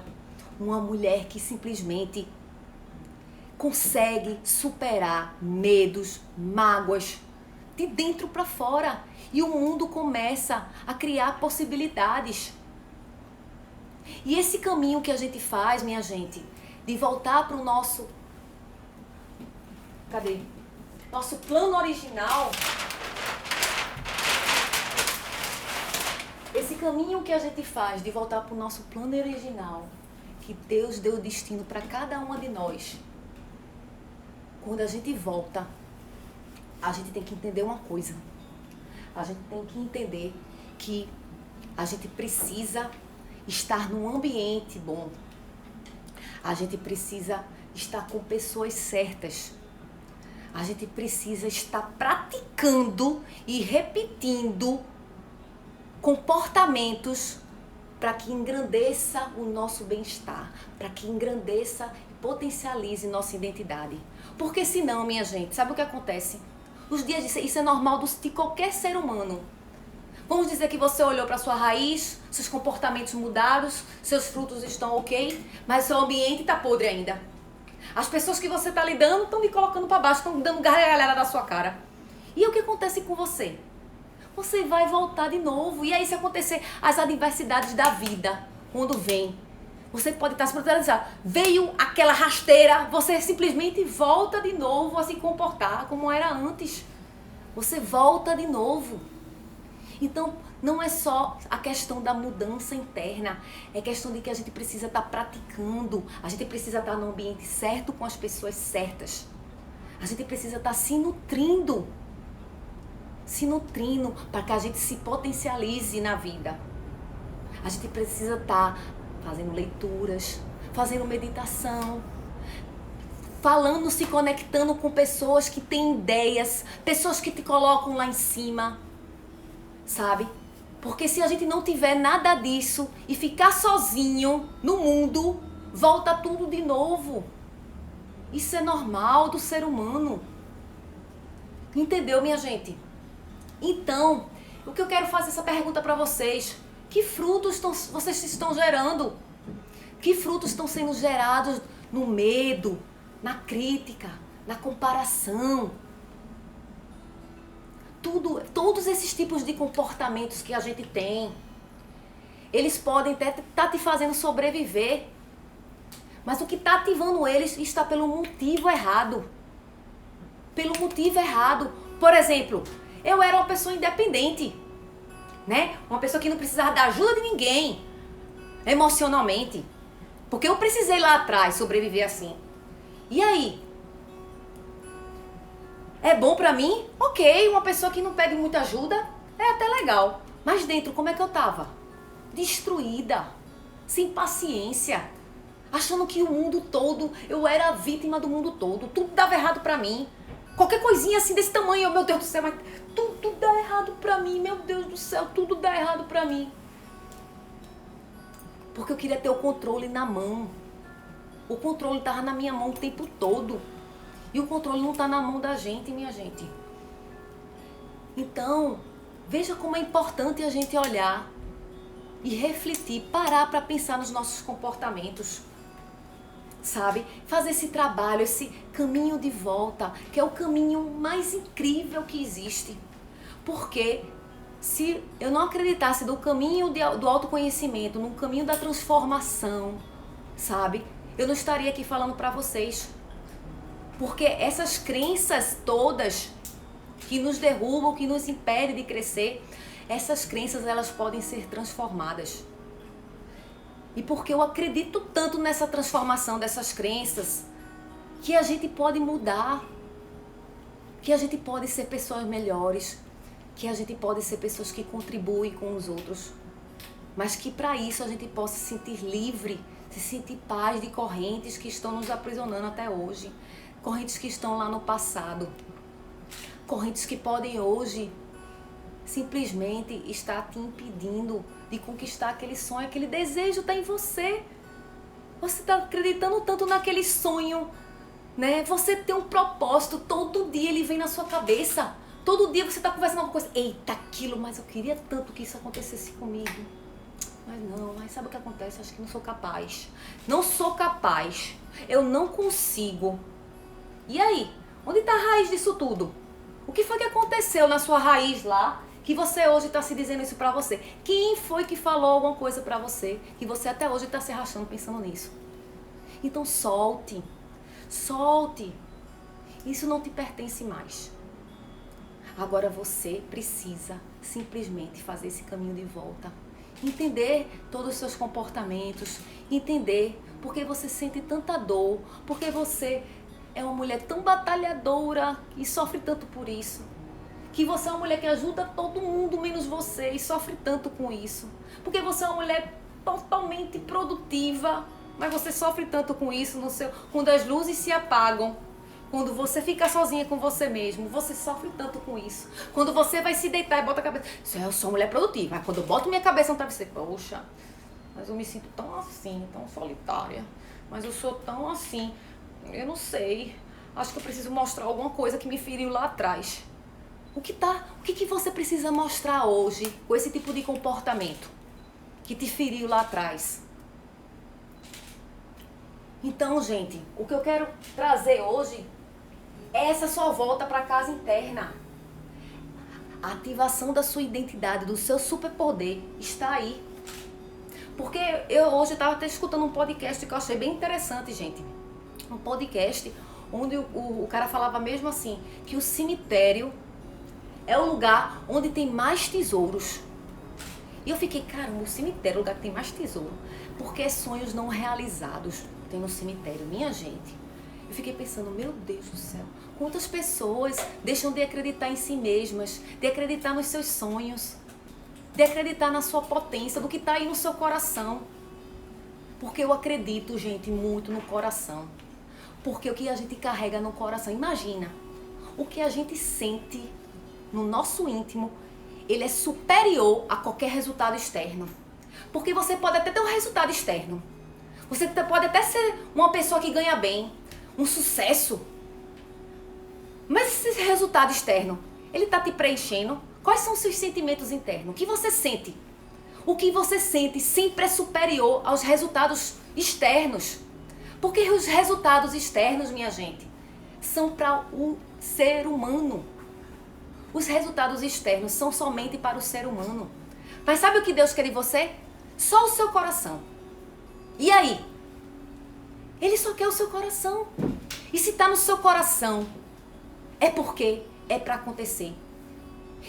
Uma mulher que simplesmente consegue superar medos, mágoas, de dentro para fora. E o mundo começa a criar possibilidades. E esse caminho que a gente faz, minha gente, de voltar para o nosso... Cadê? Nosso plano original. Esse caminho que a gente faz de voltar para o nosso plano original, que Deus deu o destino para cada uma de nós. Quando a gente volta, a gente tem que entender uma coisa. A gente tem que entender que a gente precisa estar num ambiente bom. A gente precisa estar com pessoas certas. A gente precisa estar praticando e repetindo comportamentos para que engrandeça o nosso bem-estar, para que engrandeça e potencialize nossa identidade. Porque senão, minha gente, sabe o que acontece? Os dias de isso é normal de qualquer ser humano. Vamos dizer que você olhou para sua raiz, seus comportamentos mudaram, seus frutos estão ok, mas seu ambiente está podre ainda. As pessoas que você está lidando estão lhe colocando para baixo, estão dando gargalhada na sua cara. E o que acontece com você? Você vai voltar de novo. E aí, se acontecer as adversidades da vida, quando vem, você pode estar se protegendo. Veio aquela rasteira, você simplesmente volta de novo a se comportar como era antes. Você volta de novo. Então, não é só a questão da mudança interna, é questão de que a gente precisa estar praticando, a gente precisa estar no ambiente certo, com as pessoas certas. A gente precisa estar se nutrindo para que a gente se potencialize na vida. A gente precisa estar fazendo leituras, fazendo meditação, falando, se conectando com pessoas que têm ideias, pessoas que te colocam lá em cima, sabe? Porque se a gente não tiver nada disso e ficar sozinho no mundo, volta tudo de novo. Isso é normal do ser humano. Entendeu, minha gente? Então, o que eu quero fazer essa pergunta para vocês: que frutos vocês estão gerando? Que frutos estão sendo gerados no medo, na crítica, na comparação? Todos esses tipos de comportamentos que a gente tem, eles podem até estar te fazendo sobreviver, mas o que está ativando eles está pelo motivo errado. Pelo motivo errado. Por exemplo, eu era uma pessoa independente, né? Uma pessoa que não precisava da ajuda de ninguém, emocionalmente. Porque eu precisei lá atrás sobreviver assim. E aí? É bom pra mim? Ok, uma pessoa que não pede muita ajuda é até legal. Mas dentro, como é que eu tava? Destruída, sem paciência. achando que o mundo todo, eu era a vítima do mundo todo, tudo dava errado pra mim. Qualquer coisinha assim desse tamanho, meu Deus do céu, mas tudo dá errado pra mim, meu Deus do céu, tudo dá errado pra mim. Porque eu queria ter o controle na mão. O controle estava na minha mão o tempo todo. E o controle não está na mão da gente, minha gente. Então, veja como é importante a gente olhar e refletir, parar para pensar nos nossos comportamentos. Sabe? Fazer esse trabalho, esse caminho de volta, que é o caminho mais incrível que existe. Porque se eu não acreditasse no caminho do autoconhecimento, no caminho da transformação, sabe? Eu não estaria aqui falando para vocês. Porque essas crenças todas que nos derrubam, que nos impedem de crescer, essas crenças elas podem ser transformadas. E porque eu acredito tanto nessa transformação dessas crenças, que a gente pode mudar, que a gente pode ser pessoas melhores, que a gente pode ser pessoas que contribuem com os outros, mas que para isso a gente possa se sentir livre, se sentir paz de correntes que estão nos aprisionando até hoje, correntes que estão lá no passado, correntes que podem hoje simplesmente estar te impedindo de conquistar aquele sonho, aquele desejo está em você. Você está acreditando tanto naquele sonho, né? Você tem um propósito, todo dia ele vem na sua cabeça. Todo dia você está conversando alguma coisa. Eita, aquilo, mas eu queria tanto que isso acontecesse comigo. Mas não, mas sabe o que acontece? Acho que não sou capaz. Não sou capaz. Eu não consigo. E aí? Onde está a raiz disso tudo? O que foi que aconteceu na sua raiz lá? Que você hoje está se dizendo isso pra você? Quem foi que falou alguma coisa pra você? Que você até hoje está se rachando pensando nisso? Então solte. Solte. Isso não te pertence mais. Agora você precisa simplesmente fazer esse caminho de volta. Entender todos os seus comportamentos. Entender porque você sente tanta dor. Porque você é uma mulher tão batalhadora e sofre tanto por isso. Que você é uma mulher que ajuda todo mundo menos você e sofre tanto com isso. Porque você é uma mulher totalmente produtiva, mas você sofre tanto com isso quando as luzes se apagam. Quando você fica sozinha com você mesmo, você sofre tanto com isso. Quando você vai se deitar e bota a cabeça... Eu sou uma mulher produtiva. Mas quando eu boto minha cabeça no travesseiro, poxa, mas eu me sinto tão assim, tão solitária. Mas eu sou tão assim, eu não sei. Acho que eu preciso mostrar alguma coisa que me feriu lá atrás. O que você precisa mostrar hoje com esse tipo de comportamento que te feriu lá atrás? Então, gente, o que eu quero trazer hoje é essa sua volta para casa interna. A ativação da sua identidade, do seu superpoder está aí. Porque eu hoje estava até escutando um podcast que eu achei bem interessante, gente. Um podcast onde o cara falava mesmo assim, que o cemitério é o lugar onde tem mais tesouros. E eu fiquei, caramba, o cemitério é o lugar que tem mais tesouro. Porque é sonhos não realizados tem no cemitério, minha gente. Eu fiquei pensando, meu Deus do céu, quantas pessoas deixam de acreditar em si mesmas, de acreditar nos seus sonhos, de acreditar na sua potência, do que está aí no seu coração. Porque eu acredito, gente, muito no coração. Porque o que a gente carrega no coração, imagina, o que a gente sente no nosso íntimo, ele é superior a qualquer resultado externo. Porque você pode até ter um resultado externo. Você pode até ser uma pessoa que ganha bem, um sucesso. Mas esse resultado externo, ele está te preenchendo? Quais são os seus sentimentos internos? O que você sente? O que você sente sempre é superior aos resultados externos. Porque os resultados externos, minha gente, são para o ser humano. Os resultados externos são somente para o ser humano. Mas sabe o que Deus quer de você? Só o seu coração. E aí? Ele só quer o seu coração. E se está no seu coração, é porque é para acontecer.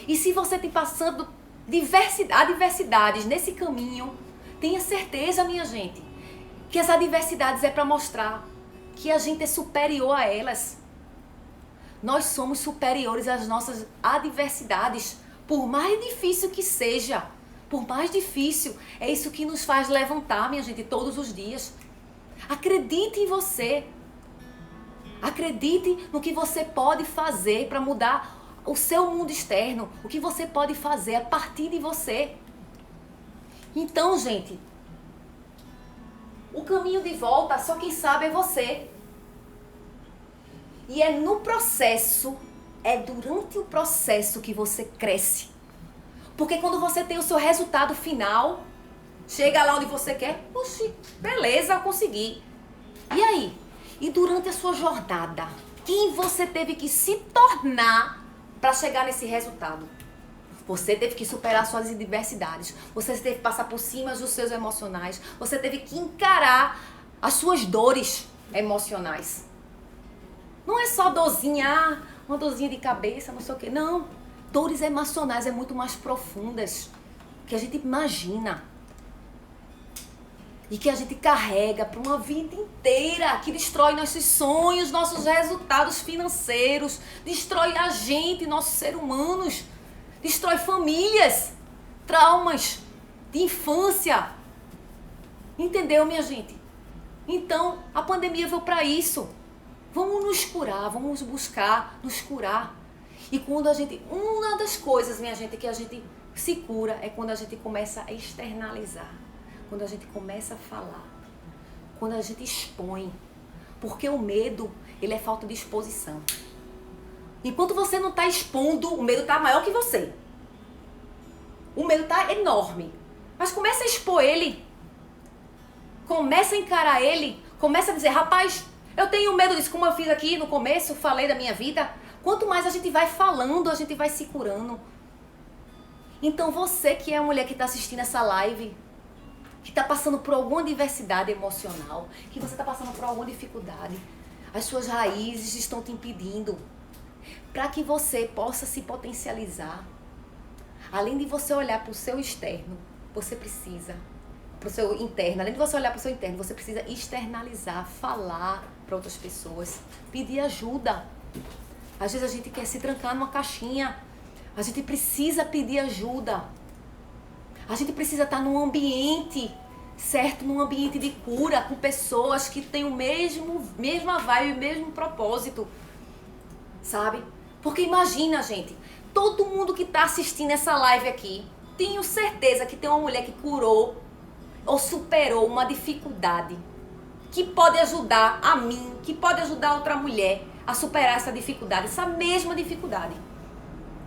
E se você tem passando adversidades nesse caminho, tenha certeza, minha gente, que as adversidades é para mostrar que a gente é superior a elas. Nós somos superiores às nossas adversidades, por mais difícil que seja. Por mais difícil, é isso que nos faz levantar, minha gente, todos os dias. Acredite em você. Acredite no que você pode fazer para mudar o seu mundo externo. O que você pode fazer a partir de você. Então, gente, o caminho de volta só quem sabe é você. E é no processo, é durante o processo que você cresce. Porque quando você tem o seu resultado final, chega lá onde você quer, oxi, beleza, eu consegui. E aí? E durante a sua jornada, quem você teve que se tornar para chegar nesse resultado? Você teve que superar suas adversidades. Você teve que passar por cima dos seus emocionais. Você teve que encarar as suas dores emocionais. Não é só dorzinha, uma dorzinha de cabeça, não sei o quê. Não. Dores emocionais é muito mais profundas que a gente imagina. E que a gente carrega para uma vida inteira, que destrói nossos sonhos, nossos resultados financeiros, destrói a gente, nossos seres humanos, destrói famílias, traumas de infância. Entendeu, minha gente? Então, a pandemia veio para isso. Vamos nos curar, vamos buscar nos curar. E quando a gente, uma das coisas, minha gente, que a gente se cura é quando a gente começa a externalizar. Quando a gente começa a falar, quando a gente expõe, porque o medo, ele é falta de exposição. Enquanto você não está expondo, o medo está maior que você. O medo está enorme, mas começa a expor ele, começa a encarar ele, começa a dizer, rapaz, eu tenho medo disso, como eu fiz aqui no começo, falei da minha vida. Quanto mais a gente vai falando, a gente vai se curando. Então você que é a mulher que está assistindo essa live, que está passando por alguma adversidade emocional, que você está passando por alguma dificuldade, as suas raízes estão te impedindo. Para que você possa se potencializar, além de você olhar para o seu externo, você precisa, para o seu interno, além de você olhar para o seu interno, você precisa externalizar, falar para outras pessoas, pedir ajuda. Às vezes a gente quer se trancar numa caixinha, a gente precisa pedir ajuda. A gente precisa estar num ambiente, certo? Num ambiente de cura, com pessoas que têm o mesma vibe, o mesmo propósito, sabe? Porque imagina, gente, todo mundo que está assistindo essa live aqui, tenho certeza que tem uma mulher que curou ou superou uma dificuldade, que pode ajudar a mim, que pode ajudar outra mulher a superar essa dificuldade, essa mesma dificuldade.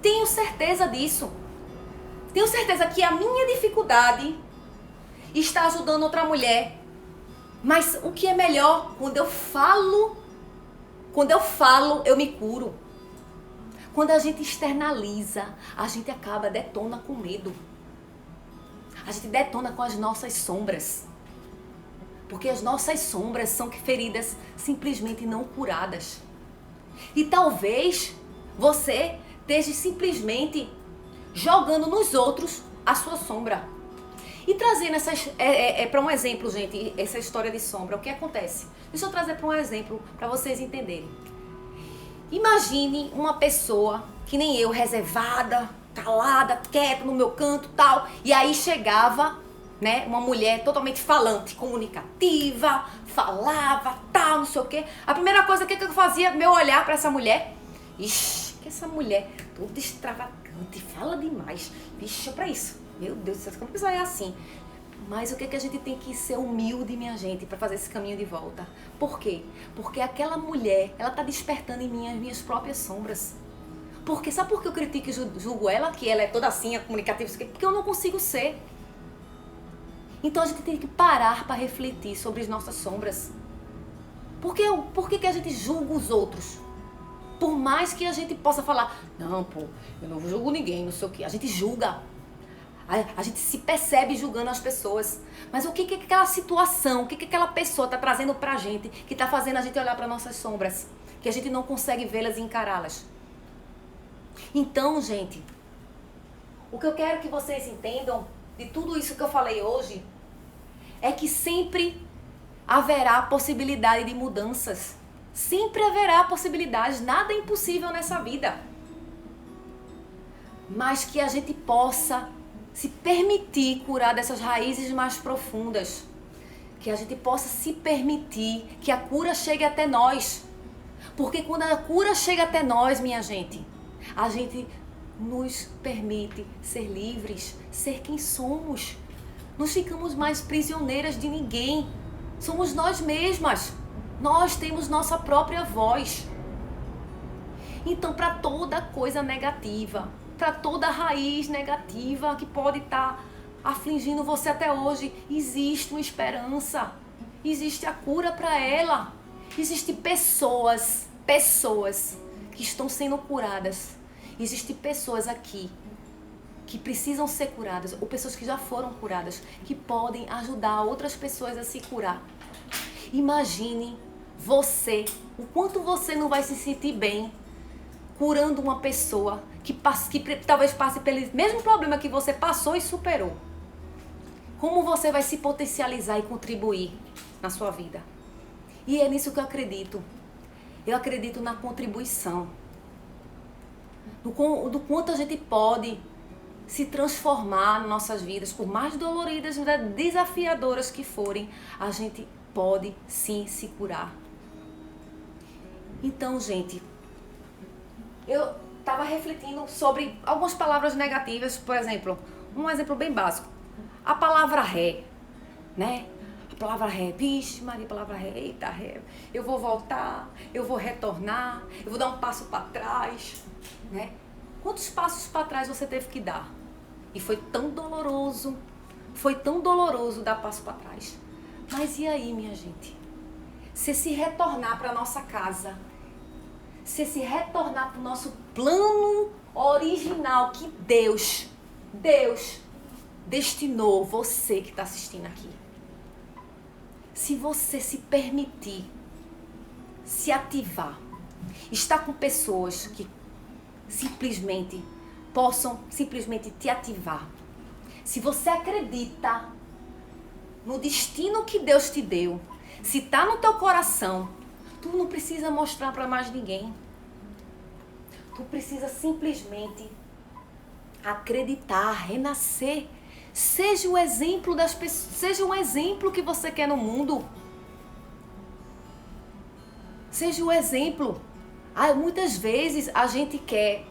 Tenho certeza disso. Tenho certeza que a minha dificuldade está ajudando outra mulher. Mas o que é melhor, quando eu falo, eu me curo. Quando a gente externaliza, a gente detona com medo. A gente detona com as nossas sombras. Porque as nossas sombras são feridas simplesmente não curadas. E talvez você esteja simplesmente jogando nos outros a sua sombra. E trazendo para um exemplo, gente, essa história de sombra, o que acontece? Deixa eu trazer para um exemplo, para vocês entenderem. Imagine uma pessoa, que nem eu, reservada, calada, quieta no meu canto e tal, e aí chegava, né, uma mulher totalmente falante, comunicativa, falava, tal, não sei o quê. A primeira coisa que eu fazia, meu olhar para essa mulher, ixi, que essa mulher toda extravagante, fala demais, vixe, é pra isso, meu Deus do céu, como que isso é assim? Mas o que a gente tem que ser humilde, minha gente, para fazer esse caminho de volta? Por quê? Porque aquela mulher, ela tá despertando em mim as minhas próprias sombras. Porque, sabe por que eu critico e julgo ela, que ela é toda assim, comunicativa? Porque eu não consigo ser. Então a gente tem que parar para refletir sobre as nossas sombras. Por que a gente julga os outros? Por mais que a gente possa falar, não, pô, eu não julgo ninguém, não sei o quê. A gente julga. A gente se percebe julgando as pessoas. Mas o que aquela situação, o que aquela pessoa está trazendo pra gente, que está fazendo a gente olhar para nossas sombras, que a gente não consegue vê-las e encará-las? Então, gente, o que eu quero que vocês entendam de tudo isso que eu falei hoje é que sempre haverá possibilidade de mudanças. Sempre haverá possibilidades, nada é impossível nessa vida. Mas que a gente possa se permitir curar dessas raízes mais profundas. que a gente possa se permitir que a cura chegue até nós. Porque quando a cura chega até nós, minha gente, a gente nos permite ser livres, ser quem somos. Não ficamos mais prisioneiras de ninguém. Somos nós mesmas. Nós temos nossa própria voz. Então, para toda coisa negativa, para toda raiz negativa que pode estar afligindo você até hoje, existe uma esperança. Existe a cura para ela. Existem pessoas que estão sendo curadas. Existem pessoas aqui que precisam ser curadas, ou pessoas que já foram curadas, que podem ajudar outras pessoas a se curar. Imagine você, o quanto você não vai se sentir bem curando uma pessoa que talvez passe pelo mesmo problema que você passou e superou. Como você vai se potencializar e contribuir na sua vida? E é nisso que eu acredito. Eu acredito na contribuição. Do quanto a gente pode se transformar nas nossas vidas, por mais doloridas e desafiadoras que forem, a gente pode sim se curar. Então, gente, eu estava refletindo sobre algumas palavras negativas, por exemplo, um exemplo bem básico. A palavra ré, né? A palavra ré, vixe Maria, a palavra ré, eita ré, eu vou voltar, eu vou retornar, eu vou dar um passo para trás, né? Quantos passos para trás você teve que dar? E foi tão doloroso dar passo para trás. Mas e aí, minha gente? Se retornar para nossa casa, se retornar para o nosso plano original que Deus destinou você que está assistindo aqui. Se você se permitir se ativar, estar com pessoas que simplesmente possam te ativar. Se você acredita no destino que Deus te deu, se está no teu coração, tu não precisa mostrar para mais ninguém. Tu precisa simplesmente acreditar, renascer. Seja o exemplo das pessoas, seja um exemplo que você quer no mundo. Seja o exemplo. Muitas vezes a gente quer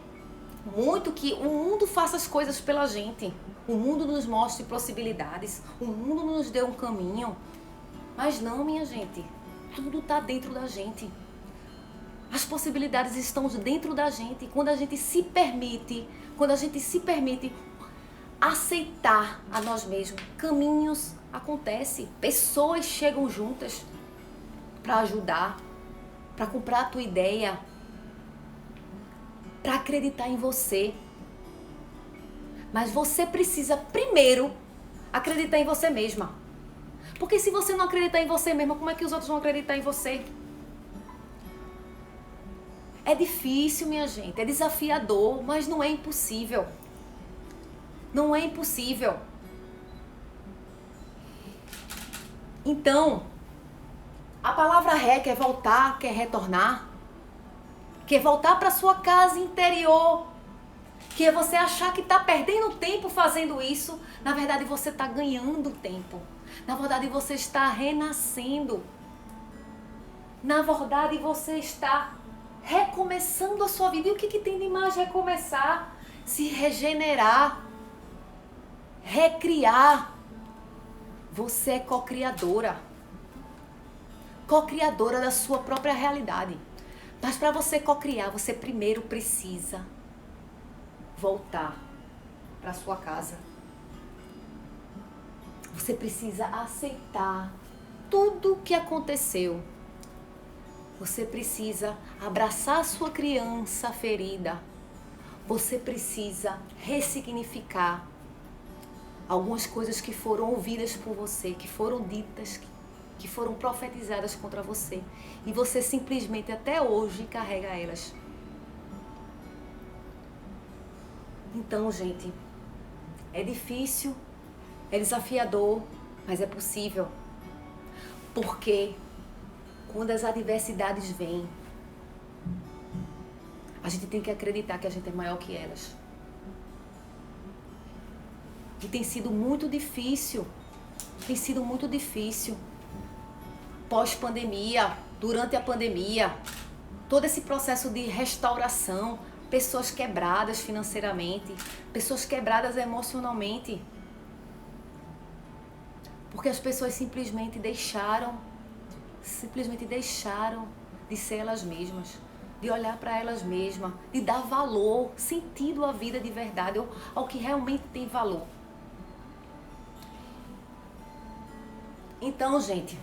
muito que o mundo faça as coisas pela gente. O mundo nos mostre possibilidades. O mundo nos dê um caminho. Mas não, minha gente. Tudo está dentro da gente. As possibilidades estão dentro da gente. Quando a gente se permite aceitar a nós mesmos, caminhos acontecem. Pessoas chegam juntas para ajudar, para comprar a tua ideia, para acreditar em você. Mas você precisa primeiro acreditar em você mesma. Porque se você não acreditar em você mesma, como é que os outros vão acreditar em você? É difícil, minha gente, é desafiador, mas não é impossível. Não é impossível. Então, a palavra ré quer voltar, quer retornar, quer voltar para sua casa interior, que é você achar que está perdendo tempo fazendo isso. Na verdade, você está ganhando tempo. Na verdade, você está renascendo. Na verdade, você está recomeçando a sua vida. E o que tem de mais recomeçar? Se regenerar, recriar. Você é co-criadora. Co-criadora da sua própria realidade. Mas para você co-criar, você primeiro precisa voltar para sua casa. Você precisa aceitar tudo o que aconteceu. Você precisa abraçar a sua criança ferida. Você precisa ressignificar algumas coisas que foram ouvidas por você, que foram ditas, que foram profetizadas contra você. E você simplesmente até hoje carrega elas. Então, gente, é difícil, é desafiador, mas é possível. Porque quando as adversidades vêm, a gente tem que acreditar que a gente é maior que elas. E tem sido muito difícil. pós-pandemia, durante a pandemia, todo esse processo de restauração, pessoas quebradas financeiramente, pessoas quebradas emocionalmente, porque as pessoas simplesmente deixaram de ser elas mesmas, de olhar para elas mesmas, de dar valor, sentido à vida de verdade, ao que realmente tem valor. Então, gente,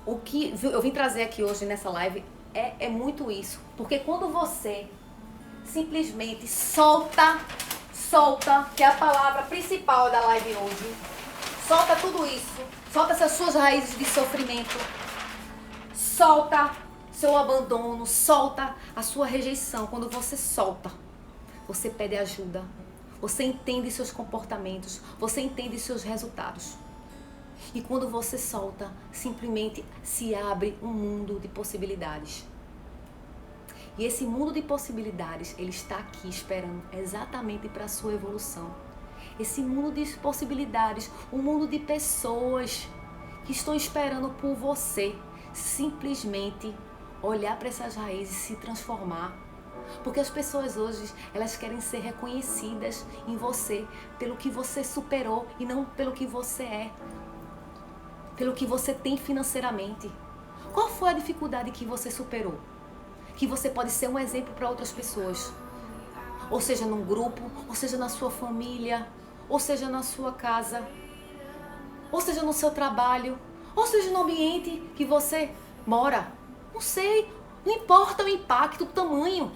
o que eu vim trazer aqui hoje nessa live é muito isso. Porque quando você simplesmente solta, que é a palavra principal da live hoje, solta tudo isso, solta essas suas raízes de sofrimento, solta seu abandono, solta a sua rejeição. Quando você solta, você pede ajuda, você entende seus comportamentos, você entende seus resultados. E quando você solta, simplesmente se abre um mundo de possibilidades. E esse mundo de possibilidades, ele está aqui esperando exatamente para a sua evolução. Esse mundo de possibilidades, um mundo de pessoas que estão esperando por você simplesmente olhar para essas raízes e se transformar. Porque as pessoas hoje, elas querem ser reconhecidas em você pelo que você superou e não pelo que você é. Pelo que você tem financeiramente. Qual foi a dificuldade que você superou? Que você pode ser um exemplo para outras pessoas. Ou seja, num grupo, ou seja, na sua família, ou seja, na sua casa, ou seja, no seu trabalho, ou seja, no ambiente que você mora. Não sei, não importa o impacto, o tamanho.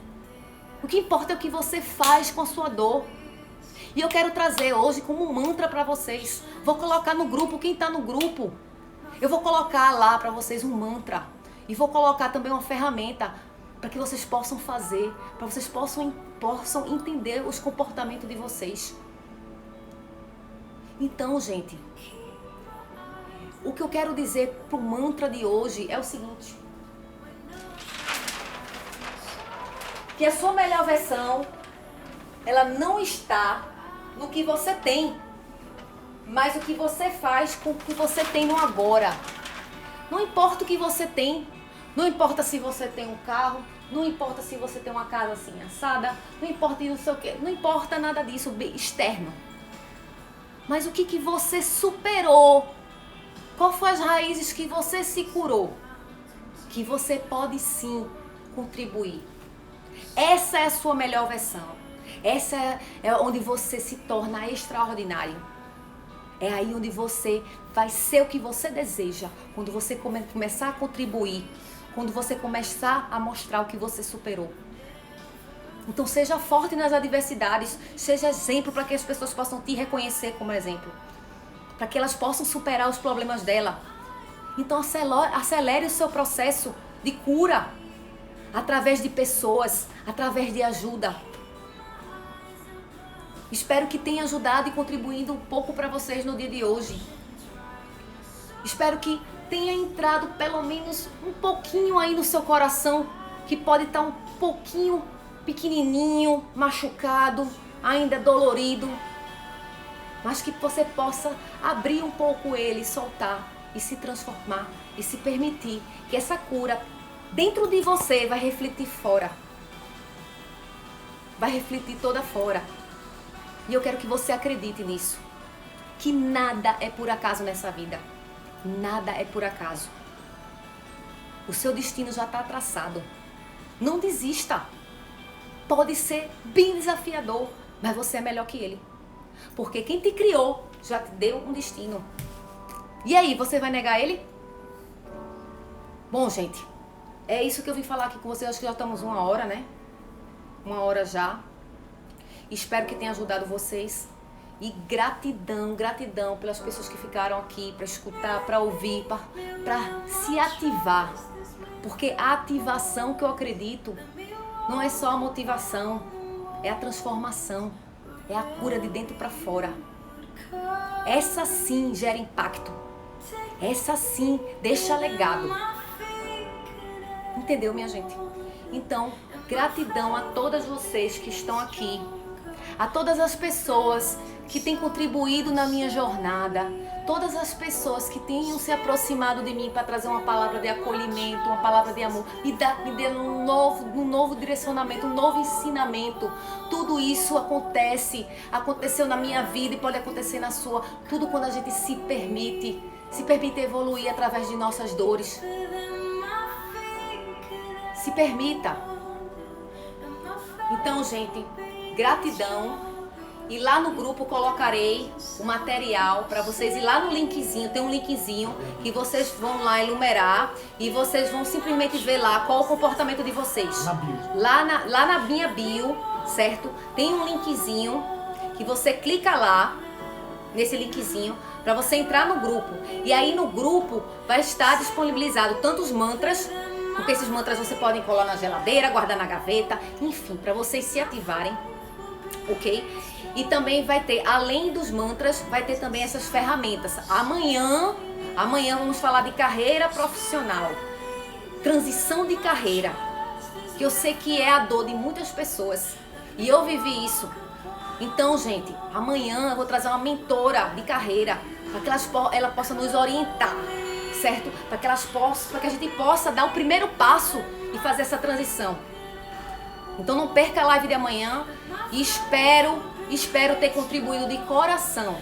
O que importa é o que você faz com a sua dor. E eu quero trazer hoje como um mantra para vocês. Vou colocar no grupo, quem está no grupo. Eu vou colocar lá para vocês um mantra. E vou colocar também uma ferramenta para que vocês possam fazer, para vocês possam entender os comportamentos de vocês. Então, gente, o que eu quero dizer pro mantra de hoje é o seguinte: que a sua melhor versão, ela não está no que você tem, mas o que você faz com o que você tem no agora. Não importa o que você tem, não importa se você tem um carro, não importa se você tem uma casa assim assada, não importa não sei o quê, não importa nada disso externo. Mas o que você superou? Qual foi as raízes que você se curou? Que você pode sim contribuir. Essa é a sua melhor versão. Essa é onde você se torna extraordinário. É aí onde você vai ser o que você deseja. Quando você começar a contribuir. Quando você começar a mostrar o que você superou. Então seja forte nas adversidades. Seja exemplo para que as pessoas possam te reconhecer como exemplo. Para que elas possam superar os problemas dela. Então acelere o seu processo de cura. Através de pessoas. Através de ajuda. Espero que tenha ajudado e contribuído um pouco para vocês no dia de hoje. Espero que tenha entrado pelo menos um pouquinho aí no seu coração, que pode estar um pouquinho pequenininho, machucado, ainda dolorido, mas que você possa abrir um pouco ele, soltar e se transformar e se permitir que essa cura dentro de você vai refletir fora. Vai refletir toda fora. E eu quero que você acredite nisso. Que nada é por acaso nessa vida. Nada é por acaso. O seu destino já está traçado. Não desista. Pode ser bem desafiador, mas você é melhor que ele. Porque quem te criou já te deu um destino. E aí, você vai negar ele? Bom, gente, é isso que eu vim falar aqui com vocês. Acho que já estamos 1 hora, né? 1 hora já. Espero que tenha ajudado vocês. E gratidão pelas pessoas que ficaram aqui para escutar, para ouvir, para se ativar. Porque a ativação que eu acredito não é só a motivação, é a transformação, é a cura de dentro para fora. Essa sim gera impacto. Essa sim deixa legado. Entendeu, minha gente? Então, gratidão a todas vocês que estão aqui. a todas as pessoas que têm contribuído na minha jornada, todas as pessoas que tenham se aproximado de mim para trazer uma palavra de acolhimento, uma palavra de amor, me dê um novo direcionamento, um novo ensinamento. Tudo isso aconteceu na minha vida e pode acontecer na sua. Tudo quando a gente se permite evoluir através de nossas dores. Se permita. Então, gente, gratidão. E lá no grupo colocarei o material para vocês ir lá no linkzinho, tem um linkzinho que vocês vão lá enumerar e vocês vão simplesmente ver lá qual o comportamento de vocês. Na bio. Lá na minha bio, certo? Tem um linkzinho que você clica lá, nesse linkzinho, para você entrar no grupo. E aí no grupo vai estar disponibilizado tanto os mantras, porque esses mantras você pode colar na geladeira, guardar na gaveta, enfim, para vocês se ativarem, ok? E também vai ter, além dos mantras, vai ter também essas ferramentas. Amanhã vamos falar de carreira profissional, transição de carreira, que eu sei que é a dor de muitas pessoas e eu vivi isso. Então, gente, amanhã eu vou trazer uma mentora de carreira para que ela possa nos orientar, certo? Para que a gente possa dar o primeiro passo e fazer essa transição. Então não perca a live de amanhã e espero ter contribuído de coração,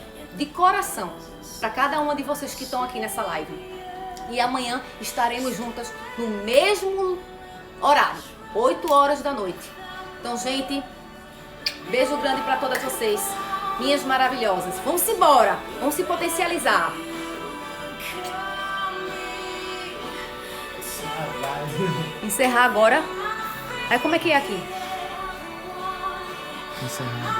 para cada uma de vocês que estão aqui nessa live. E amanhã estaremos juntas no mesmo horário, 8 horas da noite. Então, gente, beijo grande para todas vocês, minhas maravilhosas. Vamos embora, vamos se potencializar. Encerrar agora. Aí como é que é aqui? Encerrar.